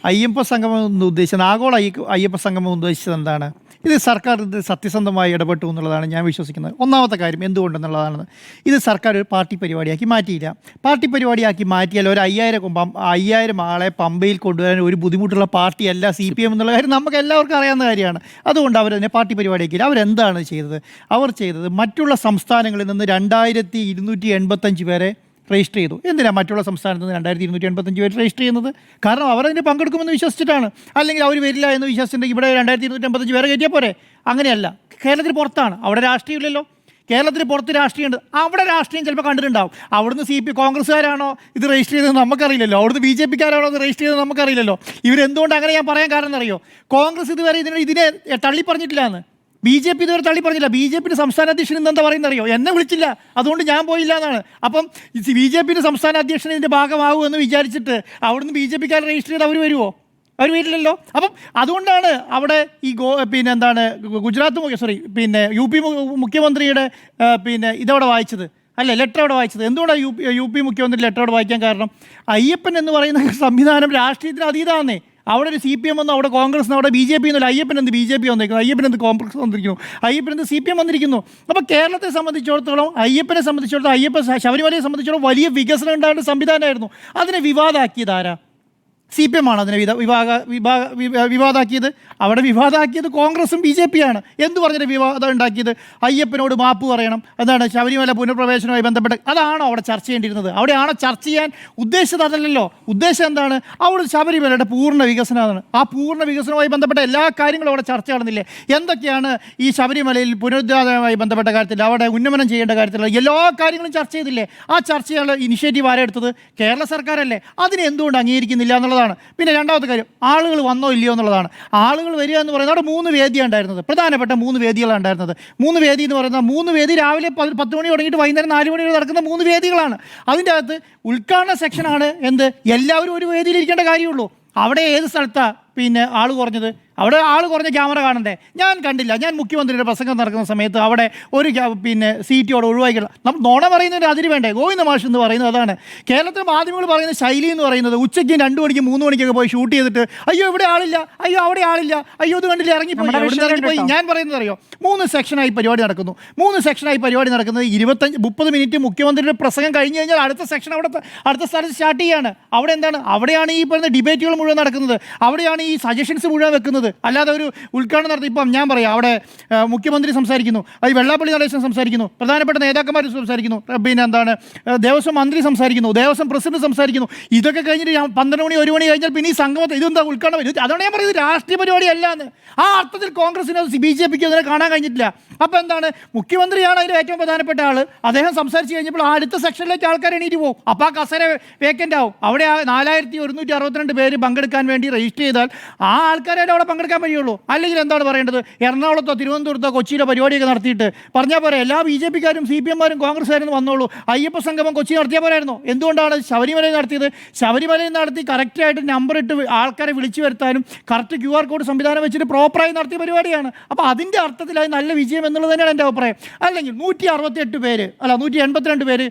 അയ്യപ്പ സംഗമം എന്ന് ഉദ്ദേശിച്ചത്, ആഗോള അയ്യപ്പ സംഗമം ഉദ്ദേശിച്ചത് എന്താണ്? ഇത് സർക്കാർ ഇത് സത്യസന്ധമായി ഇടപെട്ടു എന്നുള്ളതാണ് ഞാൻ വിശ്വസിക്കുന്നത്. ഒന്നാമത്തെ കാര്യം എന്തുകൊണ്ടെന്നുള്ളതാണ്, ഇത് സർക്കാർ ഒരു പാർട്ടി പരിപാടിയാക്കി മാറ്റിയില്ല. പാർട്ടി പരിപാടിയാക്കി മാറ്റിയാൽ ഒരു 5,000 ആളെ പമ്പയിൽ കൊണ്ടുവരാൻ ഒരു ബുദ്ധിമുട്ടുള്ള പാർട്ടിയല്ല CPM എന്നുള്ള കാര്യം നമുക്ക് എല്ലാവർക്കും അറിയാവുന്ന കാര്യമാണ്. അതുകൊണ്ട് അവരതിനെ പാർട്ടി പരിപാടിയാക്കിയില്ല. അവരെന്താണ് ചെയ്തത്? അവർ ചെയ്തത് മറ്റുള്ള സംസ്ഥാനങ്ങളിൽ നിന്ന് 2,285 പേരെ രജിസ്റ്റർ ചെയ്തു. എന്തിനാണ് മറ്റുള്ള സംസ്ഥാനത്ത് നിന്ന് 2,285 പേര് രജിസ്റ്റർ ചെയ്യുന്നത്? കാരണം അവരതിന് പങ്കെടുക്കുമെന്ന് വിശ്വസിച്ചിട്ടാണ്. അല്ലെങ്കിൽ അവർ വരില്ല എന്ന് വിശ്വസിച്ചിട്ടുണ്ടെങ്കിൽ ഇവിടെ 2,285 പേരെ കയറ്റിയാൽ പോരെ? അങ്ങനെയല്ല. കേരളത്തിന് പുറത്താണ്, അവിടെ രാഷ്ട്രീയമില്ലല്ലോ. കേരളത്തിന് പുറത്ത് രാഷ്ട്രീയമുണ്ട്. അവിടെ രാഷ്ട്രീയം ചിലപ്പോൾ കണ്ടിട്ടുണ്ടാവും. അവിടുന്ന് കോൺഗ്രസ്സുകാരാണോ ഇത് രജിസ്റ്റർ ചെയ്തത് നമുക്കറിയില്ലല്ലോ. അവിടുന്ന് BJPക്കാരാണോ ഇത് രജിസ്റ്റർ ചെയ്തത് നമുക്കറിയില്ലല്ലോ. ഇവരെന്തുകൊണ്ട് അങ്ങനെ ഞാൻ പറയാൻ കാരണം എന്നറിയോ? കോൺഗ്രസ് ഇതുവരെ ഇതിനെ തള്ളി പറഞ്ഞിട്ടില്ല എന്ന്. BJP ഇതുവരെ തള്ളി പറഞ്ഞില്ല. BJPയുടെ സംസ്ഥാന അധ്യക്ഷൻ ഇന്നെന്താ പറയുന്നറിയോ? എന്നെ വിളിച്ചില്ല, അതുകൊണ്ട് ഞാൻ പോയില്ല എന്നാണ്. അപ്പം BJPയുടെ സംസ്ഥാന അധ്യക്ഷൻ ഇതിൻ്റെ ഭാഗമാകുമെന്ന് വിചാരിച്ചിട്ട് അവിടുന്ന് BJPക്കാർ രജിസ്റ്റർ ചെയ്ത് അവർ വരുമോ? അവർ വരില്ലല്ലോ. അപ്പം അതുകൊണ്ടാണ് അവിടെ ഈ UP മുഖ്യമന്ത്രിയുടെ ഇതവിടെ വായിച്ചത്, ലെറ്റർ അവിടെ വായിച്ചത്. എന്തുകൊണ്ടാണ് UP മുഖ്യമന്ത്രി ലെറ്റർ അവിടെ വായിക്കാൻ കാരണം? അയ്യപ്പൻ എന്ന് പറയുന്ന സംവിധാനം രാഷ്ട്രീയത്തിന് അതീതമാണേ. അവിടെ ഒരു CPM വന്നു, അവിടെ കോൺഗ്രസ്, അവിടെ BJP എന്നല്ല. അയ്യപ്പൻ എന്ത് BJP വന്നിരിക്കുന്നു, അയ്യപ്പൻ എന്ത് കോൺഗ്രസ് വന്നിരിക്കുന്നു, അയ്യപ്പൻ എന്ത് CPM വന്നിരിക്കുന്നു. അപ്പോൾ കേരളത്തെ സംബന്ധിച്ചിടത്തോളം, അയ്യപ്പനെ സംബന്ധിച്ചിടത്തോളം, ശബരിമലയെ സംബന്ധിച്ചിടത്തോളം വലിയ വികസനം ഉണ്ടാകേണ്ട സംവിധാനമായിരുന്നു. അതിനെ വിവാദമാക്കിയത് ആരാ? CPM ആണ് അതിനെ വിവാദമാക്കിയത്. അവിടെ വിവാദമാക്കിയത് കോൺഗ്രസും BJPയാണ്. എന്ത് പറഞ്ഞിട്ട് വിവാദം ഉണ്ടാക്കിയത്? അയ്യപ്പനോട് മാപ്പ് പറയണം, എന്താണ് ശബരിമല പുനഃപ്രവേശനവുമായി ബന്ധപ്പെട്ട്. അതാണോ അവിടെ ചർച്ച ചെയ്യേണ്ടിയിരുന്നത്? അവിടെയാണോ ചർച്ച ചെയ്യാൻ ഉദ്ദേശിച്ചത്? അതല്ലല്ലോ. ഉദ്ദേശം എന്താണ്? അവിടെ ശബരിമലയുടെ പൂർണ്ണ വികസനമാണ്. ആ പൂർണ്ണ വികസനവുമായി ബന്ധപ്പെട്ട എല്ലാ കാര്യങ്ങളും അവിടെ ചർച്ച നടന്നില്ലേ? എന്തൊക്കെയാണ് ഈ ശബരിമലയിൽ പുനരുദ്ധാരണവുമായി ബന്ധപ്പെട്ട കാര്യത്തിൽ, അവിടെ ഉന്നമനം ചെയ്യേണ്ട കാര്യത്തിലുള്ള എല്ലാ കാര്യങ്ങളും ചർച്ച ചെയ്തില്ലേ? ആ ചർച്ച ചെയ്യാനുള്ള ഇനിഷ്യേറ്റീവ് ആരെടുത്തത്? കേരള സർക്കാരല്ലേ. അതിനെ എന്തുകൊണ്ട് അംഗീകരിക്കുന്നില്ല എന്നുള്ളതാണ്. പിന്നെ രണ്ടാമത്തെ കാര്യം, ആളുകൾ വന്നോ ഇല്ലയോ എന്നുള്ളതാണ്. ആളുകൾ വരിക എന്ന് പറയുന്നത് അവിടെ 3 വേദിയാണ് ഉണ്ടായിരുന്നത്. പ്രധാനപ്പെട്ട 3 വേദികളാണ് ഉണ്ടായിരുന്നത്. 3 വേദി എന്ന് പറയുന്നത് 3 വേദി രാവിലെ 10 മണി തുടങ്ങിയിട്ട് വൈകുന്നേരം 4 മണി വരെ നടക്കുന്ന 3 വേദികളാണ്. അതിൻ്റെ അകത്ത് ഉദ്ഘാടന സെക്ഷനാണ് എന്ത്, എല്ലാവരും ഒരു വേദിയിൽ ഇരിക്കേണ്ട കാര്യമുള്ളൂ. അവിടെ ഏത് സ്ഥലത്താണ് ആൾ കുറഞ്ഞത്? അവിടെ ആൾ കുറഞ്ഞ ക്യാമറ കാണണ്ടേ? ഞാൻ കണ്ടില്ല. ഞാൻ മുഖ്യമന്ത്രിയുടെ പ്രസംഗം നടക്കുന്ന സമയത്ത് അവിടെ ഒരു സീറ്റോടെ ഒഴിവാക്കിയുള്ള നമ്മൾ നുണ പറയുന്നതിൻ്റെ അതിര് വേണ്ടേ? ഗോവിന്ദ മാഷ് എന്ന് പറയുന്നത് അതാണ്. കേരളത്തിലെ മാധ്യമങ്ങൾ പറയുന്ന ശൈലി എന്ന് പറയുന്നത് ഉച്ചയ്ക്ക് 2 മണിക്ക് 3 മണിക്കൊക്കെ പോയി ഷൂട്ട് ചെയ്തിട്ട് അയ്യോ ഇവിടെ ആളില്ല, അയ്യോ അവിടെ ആളില്ല, അയ്യോ ഇത് കണ്ടില്ല, ഇറങ്ങിപ്പോയി. ഞാൻ പറയുന്നത് അറിയോ? 3 സെക്ഷനായി പരിപാടി നടക്കുന്നു. 3 സെക്ഷനായി പരിപാടി നടക്കുന്നത് 25-30 മിനിറ്റ് മുഖ്യമന്ത്രിയുടെ പ്രസംഗം കഴിഞ്ഞ് കഴിഞ്ഞാൽ അടുത്ത സെക്ഷൻ അടുത്ത സ്ഥലത്ത് സ്റ്റാർട്ട് ചെയ്യാണ്. അവിടെ എന്താണ്? അവിടെയാണ് ഈ പറയുന്ന ഡിബേറ്റുകൾ മുഴുവൻ നടക്കുന്നത്. അവിടെയാണ് ഈ സജഷൻസ് മുഴുവൻ വെക്കുന്നത്. അല്ലാതെ ഒരു ഉദ്ഘാടനം നടത്തി ഇപ്പം ഞാൻ പറയാം, അവിടെ മുഖ്യമന്ത്രി സംസാരിക്കുന്നു, അത് വെള്ളാപ്പള്ളി നടേശൻ സംസാരിക്കുന്നു, പ്രധാനപ്പെട്ട നേതാക്കന്മാർ സംസാരിക്കുന്നു, പിന്നെ എന്താണ് ദേവസ്വം മന്ത്രി സംസാരിക്കുന്നു, ദേവസ്വം പ്രസിഡന്റ് സംസാരിക്കുന്നു. ഇതൊക്കെ കഴിഞ്ഞിട്ട് 12 മണി 1 മണി കഴിഞ്ഞാൽ പിന്നെ ഈ സംഗമത്തിൽ ഇതെന്താ ഉദ്ഘാടനം? അതുകൊണ്ട് ഞാൻ പറയുന്നത് രാഷ്ട്രീയ പരിപാടി അല്ല എന്ന്. ആ അർത്ഥത്തിൽ കോൺഗ്രസിനോ BJPക്ക് അതിനെ കാണാൻ കഴിഞ്ഞിട്ടില്ല. അപ്പോൾ എന്താണ്, മുഖ്യമന്ത്രിയാണ് അതിൻ്റെ ഏറ്റവും പ്രധാനപ്പെട്ട ആൾ. അദ്ദേഹം സംസാരിച്ച് കഴിഞ്ഞപ്പോൾ അടുത്ത സെക്ഷനിലേക്ക് ആൾക്കാർ എണീറ്റ് പോകും. അപ്പോൾ ആ കസേര വേക്കൻ്റ് ആവും. അവിടെ 4162 പേര് പങ്കെടുക്കാൻ വേണ്ടി രജിസ്റ്റർ ചെയ്താൽ ആ ആൾക്കാരായിട്ട് അവിടെ പങ്കെടുക്കാൻ കഴിയുള്ളൂ. അല്ലെങ്കിൽ എന്താണ് പറയേണ്ടത്, എറണാകുളത്തോ തിരുവനന്തപുരത്തോ കൊച്ചിയിലോ പരിപാടിയൊക്കെ നടത്തിയിട്ട് പറഞ്ഞാൽ പോരെ എല്ലാ BJPക്കാരും CPM-മാരും കോൺഗ്രസ്സുകാരും വന്നോളൂ, അയ്യപ്പ സംഗമം കൊച്ചി നടത്തിയാൽ പോരായിരുന്നു? എന്തുകൊണ്ടാണ് ശബരിമലയിൽ നടത്തിയത്? ശബരിമലയിൽ നടത്തി കറക്റ്റായിട്ട് നമ്പർ ഇട്ട് ആൾക്കാരെ വിളിച്ചു വരുത്താനും കറക്റ്റ് QR കോഡ് സംവിധാനം വെച്ചിട്ട് പ്രോപ്പറായി നടത്തിയ പരിപാടിയാണ്. അപ്പോൾ അതിൻ്റെ അർത്ഥത്തിൽ അത് നല്ല വിജയം എന്നുള്ളത് തന്നെയാണ് എൻ്റെ അഭിപ്രായം. അല്ലെങ്കിൽ 168 പേര് അല്ല 182 പേര്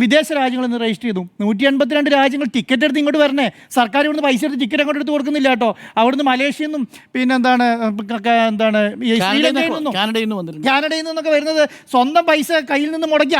വിദേശ രാജ്യങ്ങളിൽ നിന്ന് രജിസ്റ്റർ ചെയ്തു. 182 രാജ്യങ്ങൾ ടിക്കറ്റ് എടുത്ത് ഇങ്ങോട്ട് വരണേ. സർക്കാർ ഇവിടുന്ന് പൈസ എടുത്ത് ടിക്കറ്റ് അങ്ങോട്ട് എടുത്ത് കൊടുക്കുന്നില്ല കേട്ടോ. അവിടുന്ന് മലേഷ്യയിൽ നിന്നും പിന്നെ എന്താണ് ശ്രീലങ്കയിൽ നിന്നും കാനഡയിൽ നിന്നൊക്കെ വരുന്നത് സ്വന്തം പൈസ കയ്യിൽ നിന്ന് മുടക്കി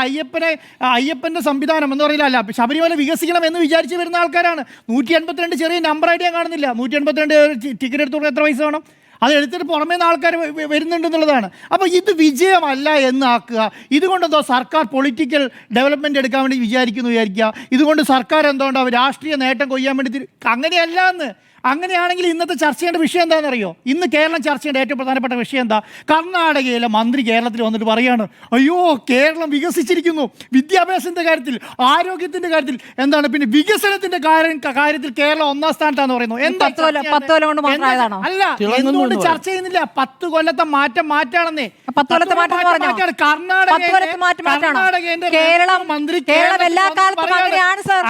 അയ്യപ്പൻ്റെ സംവിധാനം എന്ന് പറയുന്നില്ല, അല്ല ശബരിമല വികസിക്കണം എന്ന് വിചാരിച്ച് വരുന്ന ആൾക്കാരാണ്. 182 ചെറിയ നമ്പറായിട്ട് ഞാൻ കാണുന്നില്ല. 182 ടിക്കറ്റ് എടുത്ത് കൊടുക്കാൻ എത്ര പൈസ വേണം? അത് എടുത്തിട്ട് പുറമേ നിന്ന് ആൾക്കാർ വരുന്നുണ്ടെന്നുള്ളതാണ്. അപ്പോൾ ഇത് വിജയമല്ല എന്നാക്കുക. ഇതുകൊണ്ടെന്തോ സർക്കാർ പൊളിറ്റിക്കൽ ഡെവലപ്മെൻറ്റ് എടുക്കാൻ വേണ്ടി വിചാരിക്കുക. ഇതുകൊണ്ട് സർക്കാർ എന്തുകൊണ്ടാവും രാഷ്ട്രീയ നേട്ടം കൊയ്യാൻ വേണ്ടി അങ്ങനെയല്ല എന്ന്. അങ്ങനെയാണെങ്കിൽ ഇന്നത്തെ ചർച്ച ചെയ്യേണ്ട വിഷയം എന്താണെന്നറിയോ? ഇന്ന് കേരളം ചർച്ച ചെയ്യേണ്ട ഏറ്റവും പ്രധാനപ്പെട്ട വിഷയം എന്താ? കർണാടകയിലെ മന്ത്രി കേരളത്തിൽ വന്നിട്ട് പറയാണ്, അയ്യോ കേരളം വികസിച്ചിരിക്കുന്നു, വിദ്യാഭ്യാസത്തിൻ്റെ കാര്യത്തിൽ, ആരോഗ്യത്തിൻ്റെ കാര്യത്തിൽ, എന്താണ് പിന്നെ വികസനത്തിൻ്റെ കാര്യത്തിൽ കേരളം 1ാം സ്ഥാനത്താന്ന് പറയുന്നു. അല്ല, എന്തുകൊണ്ട് ചർച്ച ചെയ്യുന്നില്ല? 10 കൊല്ലത്തെ മാറ്റാണെന്നേ.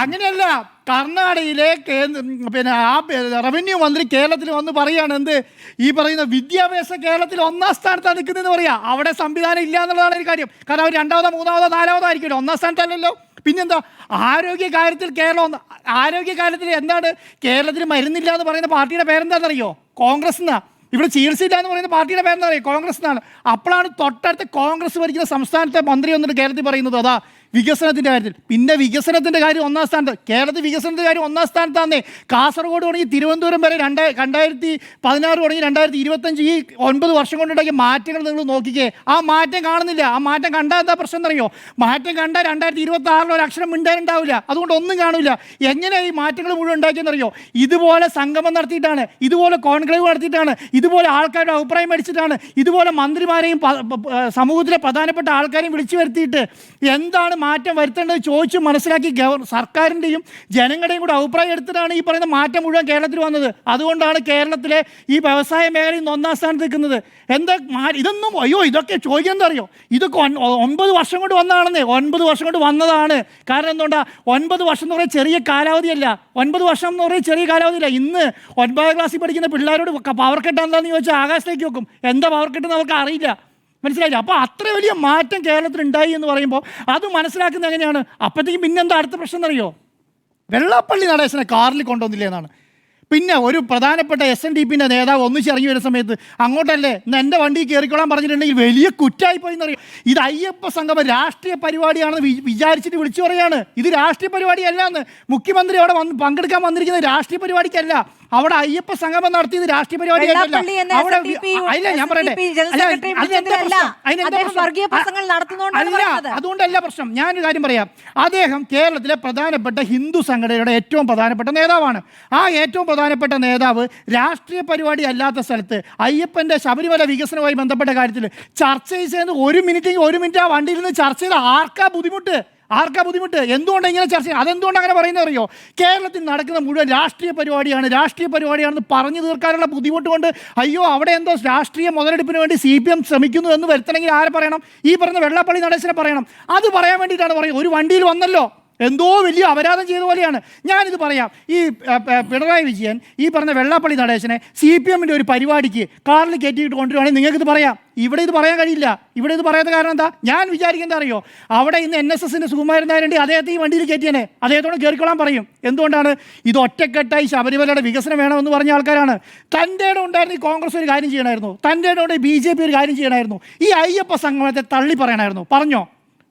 അങ്ങനെയല്ല, കർണാടകയിലെ പിന്നെ ആ റവന്യൂ മന്ത്രി കേരളത്തിൽ വന്ന് പറയാണ് എന്ത്, ഈ പറയുന്ന വിദ്യാഭ്യാസ കേരളത്തിൽ 1ാം സ്ഥാനത്താണ് നിൽക്കുന്നതെന്ന് പറയാ. അവിടെ സംവിധാനം ഇല്ല എന്നുള്ളതാണ് ഒരു കാര്യം. കാരണം അവർ 2ാമതോ 3ാമതോ 4ാമതോ ആയിരിക്കുമല്ലോ, 1ാം സ്ഥാനത്തല്ലല്ലോ. പിന്നെന്താ ആരോഗ്യ കാര്യത്തിൽ എന്താണ് കേരളത്തിൽ മരുന്നില്ല എന്ന് പറയുന്ന പാർട്ടിയുടെ പേരെന്താണെന്നറിയോ? കോൺഗ്രസ് എന്നാ. ഇവിടെ ചികിത്സയില്ല എന്ന് പറയുന്ന പാർട്ടിയുടെ പേരെന്താ? കോൺഗ്രസ് എന്നാണ്. അപ്പോഴാണ് തൊട്ടടുത്ത് കോൺഗ്രസ് ഭരിക്കുന്ന സംസ്ഥാനത്തെ മന്ത്രി വന്നിട്ട് കേരളത്തിൽ പറയുന്നത് അതാ വികസനത്തിൻ്റെ കാര്യത്തിൽ. പിന്നെ വികസനത്തിൻ്റെ കാര്യം 1ാം സ്ഥാനത്ത്. കേരളത്തിൽ വികസനത്തിൻ്റെ കാര്യം 1ാം സ്ഥാനത്താന്നേ. കാസർഗോഡ് തുടങ്ങി തിരുവനന്തപുരം വരെ 2016 തുടങ്ങി 2025 ഈ 9 വർഷം കൊണ്ടുണ്ടാക്കിയ മാറ്റങ്ങൾ നിങ്ങൾ നോക്കിക്കേ. ആ മാറ്റം കാണുന്നില്ല. ആ മാറ്റം കണ്ടാൽ എന്താ പ്രശ്നം എന്നറിയോ? മാറ്റം കണ്ടാൽ 2026 ഒരു അക്ഷരം മിണ്ടാനുണ്ടാവില്ല. അതുകൊണ്ട് ഒന്നും കാണില്ല. എങ്ങനെയാണ് ഈ മാറ്റങ്ങൾ മുഴുവൻ ഉണ്ടാക്കിയെന്നറിയോ? ഇതുപോലെ സംഗമം നടത്തിയിട്ടാണ്, ഇതുപോലെ കോൺക്ലേവ് നടത്തിയിട്ടാണ്, ഇതുപോലെ ആൾക്കാരുടെ അഭിപ്രായം മേടിച്ചിട്ടാണ്, ഇതുപോലെ മന്ത്രിമാരെയും സമൂഹത്തിലെ പ്രധാനപ്പെട്ട ആൾക്കാരെയും വിളിച്ചു വരുത്തിയിട്ട് എന്താണ് മാറ്റം വരുത്തേണ്ടത് ചോദിച്ച് മനസ്സിലാക്കി സർക്കാരിൻ്റെയും ജനങ്ങളുടെയും കൂടെ അഭിപ്രായം എടുത്തിട്ടാണ് ഈ പറയുന്ന മാറ്റം മുഴുവൻ കേരളത്തിൽ വന്നത്. അതുകൊണ്ടാണ് കേരളത്തിലെ ഈ വ്യവസായ മേഖലയിൽ 1ാം സ്ഥാനത്ത് നിൽക്കുന്നത്. എന്താ ഇതൊന്നും ഇതൊക്കെ ചോദിക്കാൻ എന്താ അറിയോ? ഇതൊക്കെ 9 വർഷം കൊണ്ട് വന്നതാണെന്നേ. 9 വർഷം കൊണ്ട് വന്നതാണ്. കാരണം എന്തുകൊണ്ടാ? 9 വർഷം എന്ന് പറയുന്നത് ചെറിയ കാലാവധിയല്ല. 9 വർഷം എന്ന് പറയുന്നത് ചെറിയ കാലാവധിയില്ല. ഇന്ന് 9ാം ക്ലാസ്സിൽ പഠിക്കുന്ന പിള്ളേരോട് പവർ കട്ട് എന്താണെന്ന് ചോദിച്ചാൽ ആകാശത്തേക്ക് വെക്കും. എന്താ പവർ കട്ട് എന്ന് അവർക്ക് അറിയില്ല. മനസ്സിലായില്ല? അപ്പോൾ അത്ര വലിയ മാറ്റം കേരളത്തിൽ ഉണ്ടായി എന്ന് പറയുമ്പോൾ അത് മനസ്സിലാക്കുന്നത് എങ്ങനെയാണ്? അപ്പോഴത്തേക്കും പിന്നെന്താ അടുത്ത പ്രശ്നം എന്നറിയോ? വെള്ളാപ്പള്ളി നടേശനെ കാറിൽ കൊണ്ടുവന്നില്ലേ എന്നാണ്. പിന്നെ ഒരു പ്രധാനപ്പെട്ട SNDP-ൻ്റെ നേതാവ് ഒന്നിച്ചിറങ്ങി വരുന്ന സമയത്ത് അങ്ങോട്ടല്ലേ എൻ്റെ വണ്ടി കയറിക്കൊള്ളാൻ പറഞ്ഞിട്ടുണ്ടെങ്കിൽ വലിയ കുറ്റമായിപ്പോയി എന്നറിയും. ഇത് അയ്യപ്പ സംഗമം രാഷ്ട്രീയ പരിപാടിയാണെന്ന് വിചാരിച്ചിട്ട് വിളിച്ചു പറയാണ്. ഇത് രാഷ്ട്രീയ പരിപാടിയല്ല എന്ന്. മുഖ്യമന്ത്രി അവിടെ പങ്കെടുക്കാൻ വന്നിരിക്കുന്നത് രാഷ്ട്രീയ പരിപാടിക്കല്ല. അവിടെ അയ്യപ്പ സംഗമം നടത്തിയത് രാഷ്ട്രീയ പരിപാടിയല്ല. ഞാൻ പറയട്ടെ, അതുകൊണ്ടല്ല പ്രശ്നം. ഞാനൊരു കാര്യം പറയാം. അദ്ദേഹം കേരളത്തിലെ പ്രധാനപ്പെട്ട ഹിന്ദു സംഘടനയുടെ ഏറ്റവും പ്രധാനപ്പെട്ട നേതാവാണ്. ആ ഏറ്റവും പ്രധാനപ്പെട്ട നേതാവ് രാഷ്ട്രീയ പരിപാടി അല്ലാത്ത സ്ഥലത്ത് അയ്യപ്പൻ്റെ ശബരിമല വികസനവുമായി ബന്ധപ്പെട്ട കാര്യത്തിൽ ചർച്ച ചെയ്ത് 1 മിനിറ്റ് ആ വണ്ടിയിൽ നിന്ന് ചർച്ച ചെയ്ത് ആർക്കാ ബുദ്ധിമുട്ട്? എന്തുകൊണ്ടാണ് ഇങ്ങനെ ചർച്ച ചെയ്യുന്നത്? അതെന്തുകൊണ്ട് അങ്ങനെ പറയുന്നത് അറിയോ? കേരളത്തിൽ നടക്കുന്ന മുഴുവൻ രാഷ്ട്രീയ പരിപാടിയാണെന്ന് പറഞ്ഞു തീർക്കാനുള്ള ബുദ്ധിമുട്ട് കൊണ്ട് അയ്യോ അവിടെ എന്തോ രാഷ്ട്രീയ മുതലെടുപ്പിന് വേണ്ടി CPM ശ്രമിക്കുന്നു എന്ന് വരുത്തണമെങ്കിൽ ആരെ പറയണം? ഈ പറഞ്ഞ വെള്ളാപ്പള്ളി നടേശനെ പറയണം. അത് പറയാൻ വേണ്ടിയിട്ടാണ് പറയുന്നത്. ഒരു വണ്ടിയിൽ വന്നല്ലോ, എന്തോ വലിയ അപരാധം ചെയ്ത പോലെയാണ്. ഞാനിത് പറയാം. ഈ പിണറായി വിജയൻ ഈ പറഞ്ഞ വെള്ളാപ്പള്ളി നടേശനെ CPM-ൻ്റെ ഒരു പരിപാടിക്ക് കാറിൽ കയറ്റിയിട്ട് കൊണ്ടുവരുവാണെങ്കിൽ നിങ്ങൾക്കിത് പറയാം. ഇവിടെ ഇത് പറയാൻ കഴിയില്ല. ഇവിടെ ഇത് പറയാത്ത കാരണം എന്താ? ഞാൻ വിചാരിക്കുന്നത് അറിയോ? അവിടെ ഇന്ന് NSS-ൻ്റെ സുകുമാരൻ നായരുണ്ട്, അദ്ദേഹത്തെ ഈ വണ്ടിയിൽ കയറ്റിയാനെ അദ്ദേഹത്തോട് കയറിക്കൊള്ളാൻ പറയും. എന്തുകൊണ്ടാണ്? ഇത് ഒറ്റക്കെട്ടായി ശബരിമലയുടെ വികസനം വേണമെന്ന് പറഞ്ഞ ആൾക്കാരാണ്. തൻ്റെ ഇടം ഉണ്ടായിരുന്നു ഈ കോൺഗ്രസ് ഒരു കാര്യം ചെയ്യണമായിരുന്നു. തൻ്റെ ഇടം BJP ഒരു കാര്യം ചെയ്യണമായിരുന്നു. ഈ അയ്യപ്പ സംഗമത്തെ തള്ളി പറയണമായിരുന്നു. പറഞ്ഞോ?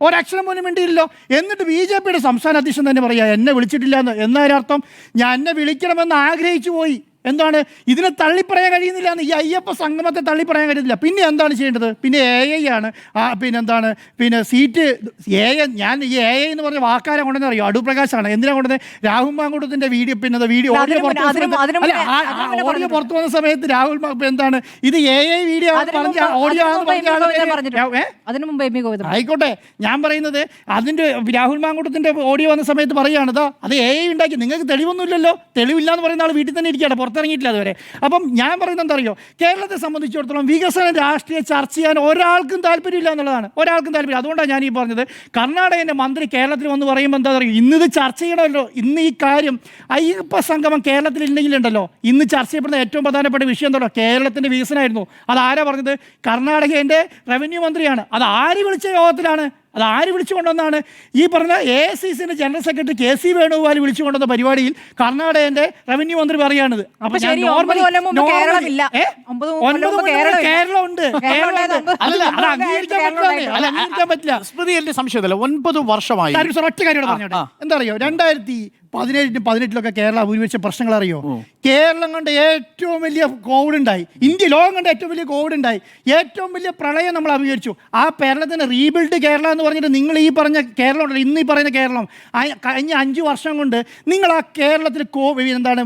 ഒരക്ഷരം പോലും വേണ്ടിയില്ലല്ലോ. എന്നിട്ട് BJP-യുടെ സംസ്ഥാന അധ്യക്ഷൻ തന്നെ പറയുക എന്നെ വിളിച്ചിട്ടില്ല എന്ന്. എന്നതിനർത്ഥം ഞാൻ എന്നെ വിളിക്കണമെന്ന് ആഗ്രഹിച്ചു പോയി. എന്താണ് ഇതിനെ തള്ളിപ്പറയാൻ കഴിയുന്നില്ല എന്ന്, ഈ അയ്യപ്പ സംഗമത്തെ തള്ളിപ്പറയാൻ കഴിയുന്നില്ല. പിന്നെ എന്താണ് ചെയ്യേണ്ടത്? പിന്നെ AI ആണ്. പിന്നെന്താണ്, പിന്നെ സീറ്റ് AI, ഞാൻ ഈ AI എന്ന് പറഞ്ഞ വാക്കാരെ കൊണ്ടെന്ന് അറിയോ? അടൂർ പ്രകാശാണ്. എന്തിനാ കൊണ്ടത്? രാഹുൽ മാങ്കൂട്ടത്തിന്റെ വീഡിയോ, പിന്നെ വീഡിയോ ഓഡിയോ പുറത്തു വന്ന സമയത്ത് രാഹുൽ എന്താണ് ഇത് AI വീഡിയോ പറഞ്ഞ ഓഡിയോ ആയിക്കോട്ടെ. ഞാൻ പറയുന്നത് അതിന്റെ രാഹുൽ മാങ്കൂട്ടത്തിന്റെ ഓഡിയോ വന്ന സമയത്ത് പറയുകയാണ് അത് AI ഉണ്ടാക്കി, നിങ്ങൾക്ക് തെളിവൊന്നുമില്ലല്ലോ, തെളിവില്ല എന്ന് പറയുന്ന ആൾ വീട്ടിൽ തന്നെ ഇരിക്കുകയാണ്, പുറത്തിറങ്ങിയിട്ടില്ല അതുവരെ. അപ്പം ഞാൻ പറയുന്നത് എന്താ അറിയോ, കേരളത്തെ സംബന്ധിച്ചിടത്തോളം വികസനം രാഷ്ട്രീയ ചർച്ച ചെയ്യാൻ ഒരാൾക്കും താല്പര്യമില്ല എന്നുള്ളതാണ്. ഒരാൾക്കും താല്പര്യം. അതുകൊണ്ടാണ് ഞാൻ ഈ പറഞ്ഞത്, കർണാടകൻ്റെ മന്ത്രി കേരളത്തിൽ വന്ന് പറയുമ്പോൾ എന്താ പറയുക, ഇന്നിത് ചർച്ച ചെയ്യണമല്ലോ. ഇന്ന് ഈ കാര്യം അയ്യപ്പ സംഗമം കേരളത്തിൽ ഇല്ലെങ്കിലുണ്ടല്ലോ, ഇന്ന് ചർച്ച ചെയ്യപ്പെടുന്ന ഏറ്റവും പ്രധാനപ്പെട്ട വിഷയം എന്താണോ, കേരളത്തിൻ്റെ വികസനമായിരുന്നു. അതാരാ പറഞ്ഞത്? കർണാടകേൻ്റെ റവന്യൂ മന്ത്രിയാണ്. അത് ആര് വിളിച്ച യോഗത്തിലാണ്? അത് ആര് വിളിച്ചു കൊണ്ടുവന്നാണ്? ഈ പറഞ്ഞ AICCൻ്റെ ജനറൽ സെക്രട്ടറി KC വേണുഗോപാൽ വിളിച്ചു കൊണ്ടുവന്ന പരിപാടിയിൽ കർണാടകന്റെ റവന്യൂ മന്ത്രി പറയുകയാണിത്. അപ്പൊ ഞാൻ കേരളം ഉണ്ട്, അല്ല അത് അംഗീകരിക്കാൻ പറ്റില്ല.
സ്മൃതി, എന്റെ സംശയമല്ല, 9 വർഷമായി
ഒറ്റ കാര്യം പറഞ്ഞോട്ടെ. എന്താ അറിയോ, 2017-18 കേരള ഭൂരിപക്ഷ പ്രശ്നങ്ങൾ അറിയോ? കേരളം കണ്ട ഏറ്റവും വലിയ കോവിഡ് ഉണ്ടായി, ലോകം കണ്ട ഏറ്റവും വലിയ കോവിഡ് ഉണ്ടായി, ഏറ്റവും വലിയ പ്രളയം നമ്മൾ അഭിമുഖീകരിച്ചു. ആ കേരളത്തിന് റീബിൽഡ് കേരള എന്ന് പറഞ്ഞിട്ട് നിങ്ങൾ ഈ പറഞ്ഞ കേരളം ഉണ്ടല്ലോ, ഇന്ന് ഈ പറയുന്ന കേരളം, കഴിഞ്ഞ 5 വർഷം കൊണ്ട് നിങ്ങൾ ആ കേരളത്തിൽ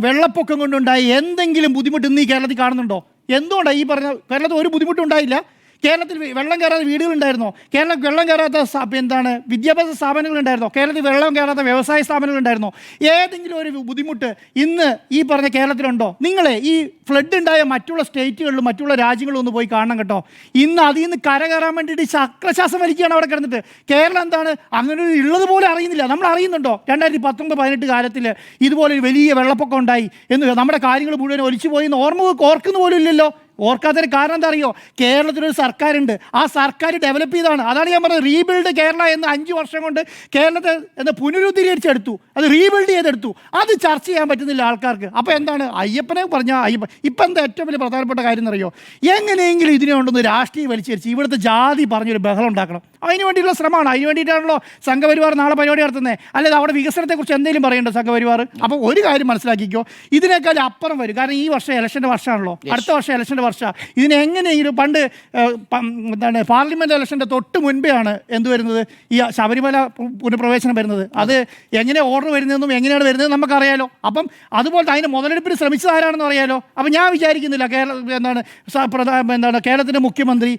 വെള്ളപ്പൊക്കം കൊണ്ടുണ്ടായി എന്തെങ്കിലും ബുദ്ധിമുട്ട് ഇന്ന് ഈ കേരളത്തിൽ കാണുന്നുണ്ടോ? എന്തുകൊണ്ടാണ് ഈ പറഞ്ഞ കേരളത്തിൽ ഒരു ബുദ്ധിമുട്ടും ഉണ്ടായില്ല? കേരളത്തിൽ വെള്ളം കയറാത്ത വീടുകളുണ്ടായിരുന്നോ? കേരളത്തിൽ വെള്ളം കയറാത്ത വിദ്യാഭ്യാസ സ്ഥാപനങ്ങളുണ്ടായിരുന്നോ? കേരളത്തിൽ വെള്ളം കയറാത്ത വ്യവസായ സ്ഥാപനങ്ങളുണ്ടായിരുന്നോ? ഏതെങ്കിലും ഒരു ബുദ്ധിമുട്ട് ഇന്ന് ഈ പറഞ്ഞ കേരളത്തിലുണ്ടോ? നിങ്ങളെ ഈ ഫ്ലഡ് ഉണ്ടായ മറ്റുള്ള സ്റ്റേറ്റുകളിലും മറ്റുള്ള രാജ്യങ്ങളിലും ഒന്ന് പോയി കാണണം കേട്ടോ. ഇന്ന് അതിൽ നിന്ന് കരകയറാൻ വേണ്ടിയിട്ട് ചക്രശ്വാസം വലിക്കുകയാണ് അവിടെ കിടന്നിട്ട്. കേരളം എന്താണ് അങ്ങനെ ഉള്ളതുപോലെ അറിയുന്നില്ല. നമ്മൾ അറിയുന്നുണ്ടോ 2019-18 കാലത്തിൽ ഇതുപോലെ ഒരു വലിയ വെള്ളപ്പൊക്കം ഉണ്ടായി എന്ന്, നമ്മുടെ കാര്യങ്ങൾ മുഴുവൻ ഒലിച്ചു പോയി എന്ന് ഓർക്കുന്ന പോലും ഇല്ലല്ലോ. ഓർക്കാത്തതിന് കാരണം എന്താ അറിയോ? കേരളത്തിലൊരു സർക്കാരുണ്ട്, ആ സർക്കാർ ഡെവലപ്പ് ചെയ്താണ്. അതാണ് ഞാൻ പറഞ്ഞത്, റീബിൽഡ് കേരള എന്ന് 5 വർഷം കൊണ്ട് കേരളത്തെ പുനരുദ്ധീകരിച്ചെടുത്തു, അത് റീബിൽഡ് ചെയ്തെടുത്തു. അത് ചർച്ച ചെയ്യാൻ പറ്റുന്നില്ല ആൾക്കാർക്ക്. അപ്പോൾ എന്താണ് അയ്യപ്പനെ പറഞ്ഞാൽ ഇപ്പം എന്താ ഏറ്റവും വലിയ പ്രധാനപ്പെട്ട കാര്യം എന്നറിയോ? എങ്ങനെയെങ്കിലും ഇതിനെ കൊണ്ടൊന്ന് രാഷ്ട്രീയം വലിച്ചരിച്ച് ഇവിടുത്തെ ജാതി പറഞ്ഞൊരു ബഹളം ഉണ്ടാക്കണം. അതിന് വേണ്ടിയുള്ള ശ്രമമാണ്. അതിന് വേണ്ടിയിട്ടാണല്ലോ സംഘപരിവാർ നാളെ പരിപാടി നടത്തുന്നത്. അല്ലാതെ അവിടെ വികസനത്തെക്കുറിച്ച് എന്തെങ്കിലും പറയണ്ടോ സംഘപരിവാർ? അപ്പോൾ ഒരു കാര്യം മനസ്സിലാക്കിക്കോ, ഇതിനേക്കാൾ അപ്പുറം വരും. കാരണം ഈ വർഷം ഇലക്ഷൻ്റെ വർഷമാണല്ലോ, അടുത്ത വർഷം ഇലക്ഷൻ്റെ വർഷം. ഇതിനെങ്ങനെയെങ്കിലും പാർലമെന്റ് ഇലക്ഷൻ്റെ തൊട്ട് മുൻപേ ആണ് എന്ത് വരുന്നത്, ഈ ശബരിമല പുനഃപ്രവേശനം വരുന്നത്. അത് എങ്ങനെ ഓർഡർ വരുന്നതെന്നും എങ്ങനെയാണ് വരുന്നതെന്ന് നമുക്കറിയാലോ. അപ്പം അതുപോലത്തെ അതിന് മുതലെടുപ്പിന് ശ്രമിച്ചത് ആരാണെന്ന് അറിയാലോ. അപ്പം ഞാൻ വിചാരിക്കുന്നില്ല കേരളത്തിൻ്റെ മുഖ്യമന്ത്രി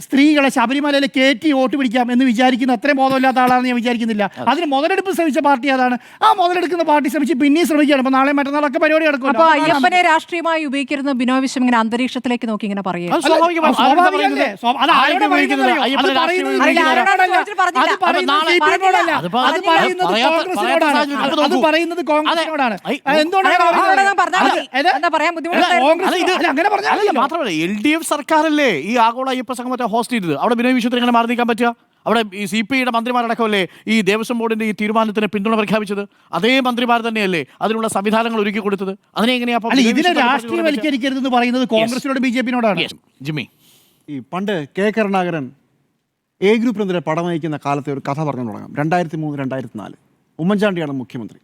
സ്ത്രീകളെ ശബരിമലയിൽ കയറ്റി വോട്ട് പിടിക്കാം എന്ന് വിചാരിക്കുന്ന അത്രയും ബോധമില്ലാത്ത ആളാണെന്ന് ഞാൻ വിചാരിക്കുന്നില്ല. അതിന് മുതലെടുപ്പ് ശ്രമിച്ച പാർട്ടി അതാണ്. ആ മുതലെടുക്കുന്ന പാർട്ടി ശ്രമിച്ച് പിന്നെയും ശ്രമിക്കുകയാണ്. അപ്പോൾ നാളെ മറ്റന്നാളൊക്കെ പരിപാടി നടക്കും.
അപ്പോൾ അയ്യപ്പനെ രാഷ്ട്രീയമായി ഉപയോഗിക്കരുന്ന ബിനോയ് വിശ്വം ഇങ്ങനെ അന്തരീക്ഷത്തിലേക്ക് നോക്കി ഇങ്ങനെ പറയുക.
മാത്രമല്ല, LDF സർക്കാരല്ലേ ഈ ആഗോള അയ്യപ്പ സംഗമത്തെ ഹോസ്റ്റ് ചെയ്തത്. അവിടെ ബിനോയ് വിശ്വത്തിന് എങ്ങനെ മാറി നിൽക്കാൻ പറ്റുക? അവിടെ ഈ CPIയുടെ മന്ത്രിമാരടക്കമല്ലേ ഈ ദേവസ്വം ബോർഡിന്റെ ഈ തീരുമാനത്തിന് പിന്തുണ പ്രഖ്യാപിച്ചത്? അതേ മന്ത്രിമാർ തന്നെയല്ലേ അതിനുള്ള സംവിധാനങ്ങൾ ഒരുക്കി കൊടുത്തത്? അതിനെ എങ്ങനെയാ
ഇതിനെ രാഷ്ട്രീയവൽക്കരിക്കരുതെന്ന് പറയുന്നത് കോൺഗ്രസിനോട് BJP-നോടാണ്.
ജിമ്മി,
ഈ പണ്ട് കരുണാകരൻ A ഗ്രൂപ്പിനെതിരെ പടം നയിക്കുന്ന കാലത്തെ ഒരു കഥ പറഞ്ഞു തുടങ്ങാം. 2003-2004 ഉമ്മൻചാണ്ടിയാണ് മുഖ്യമന്ത്രി.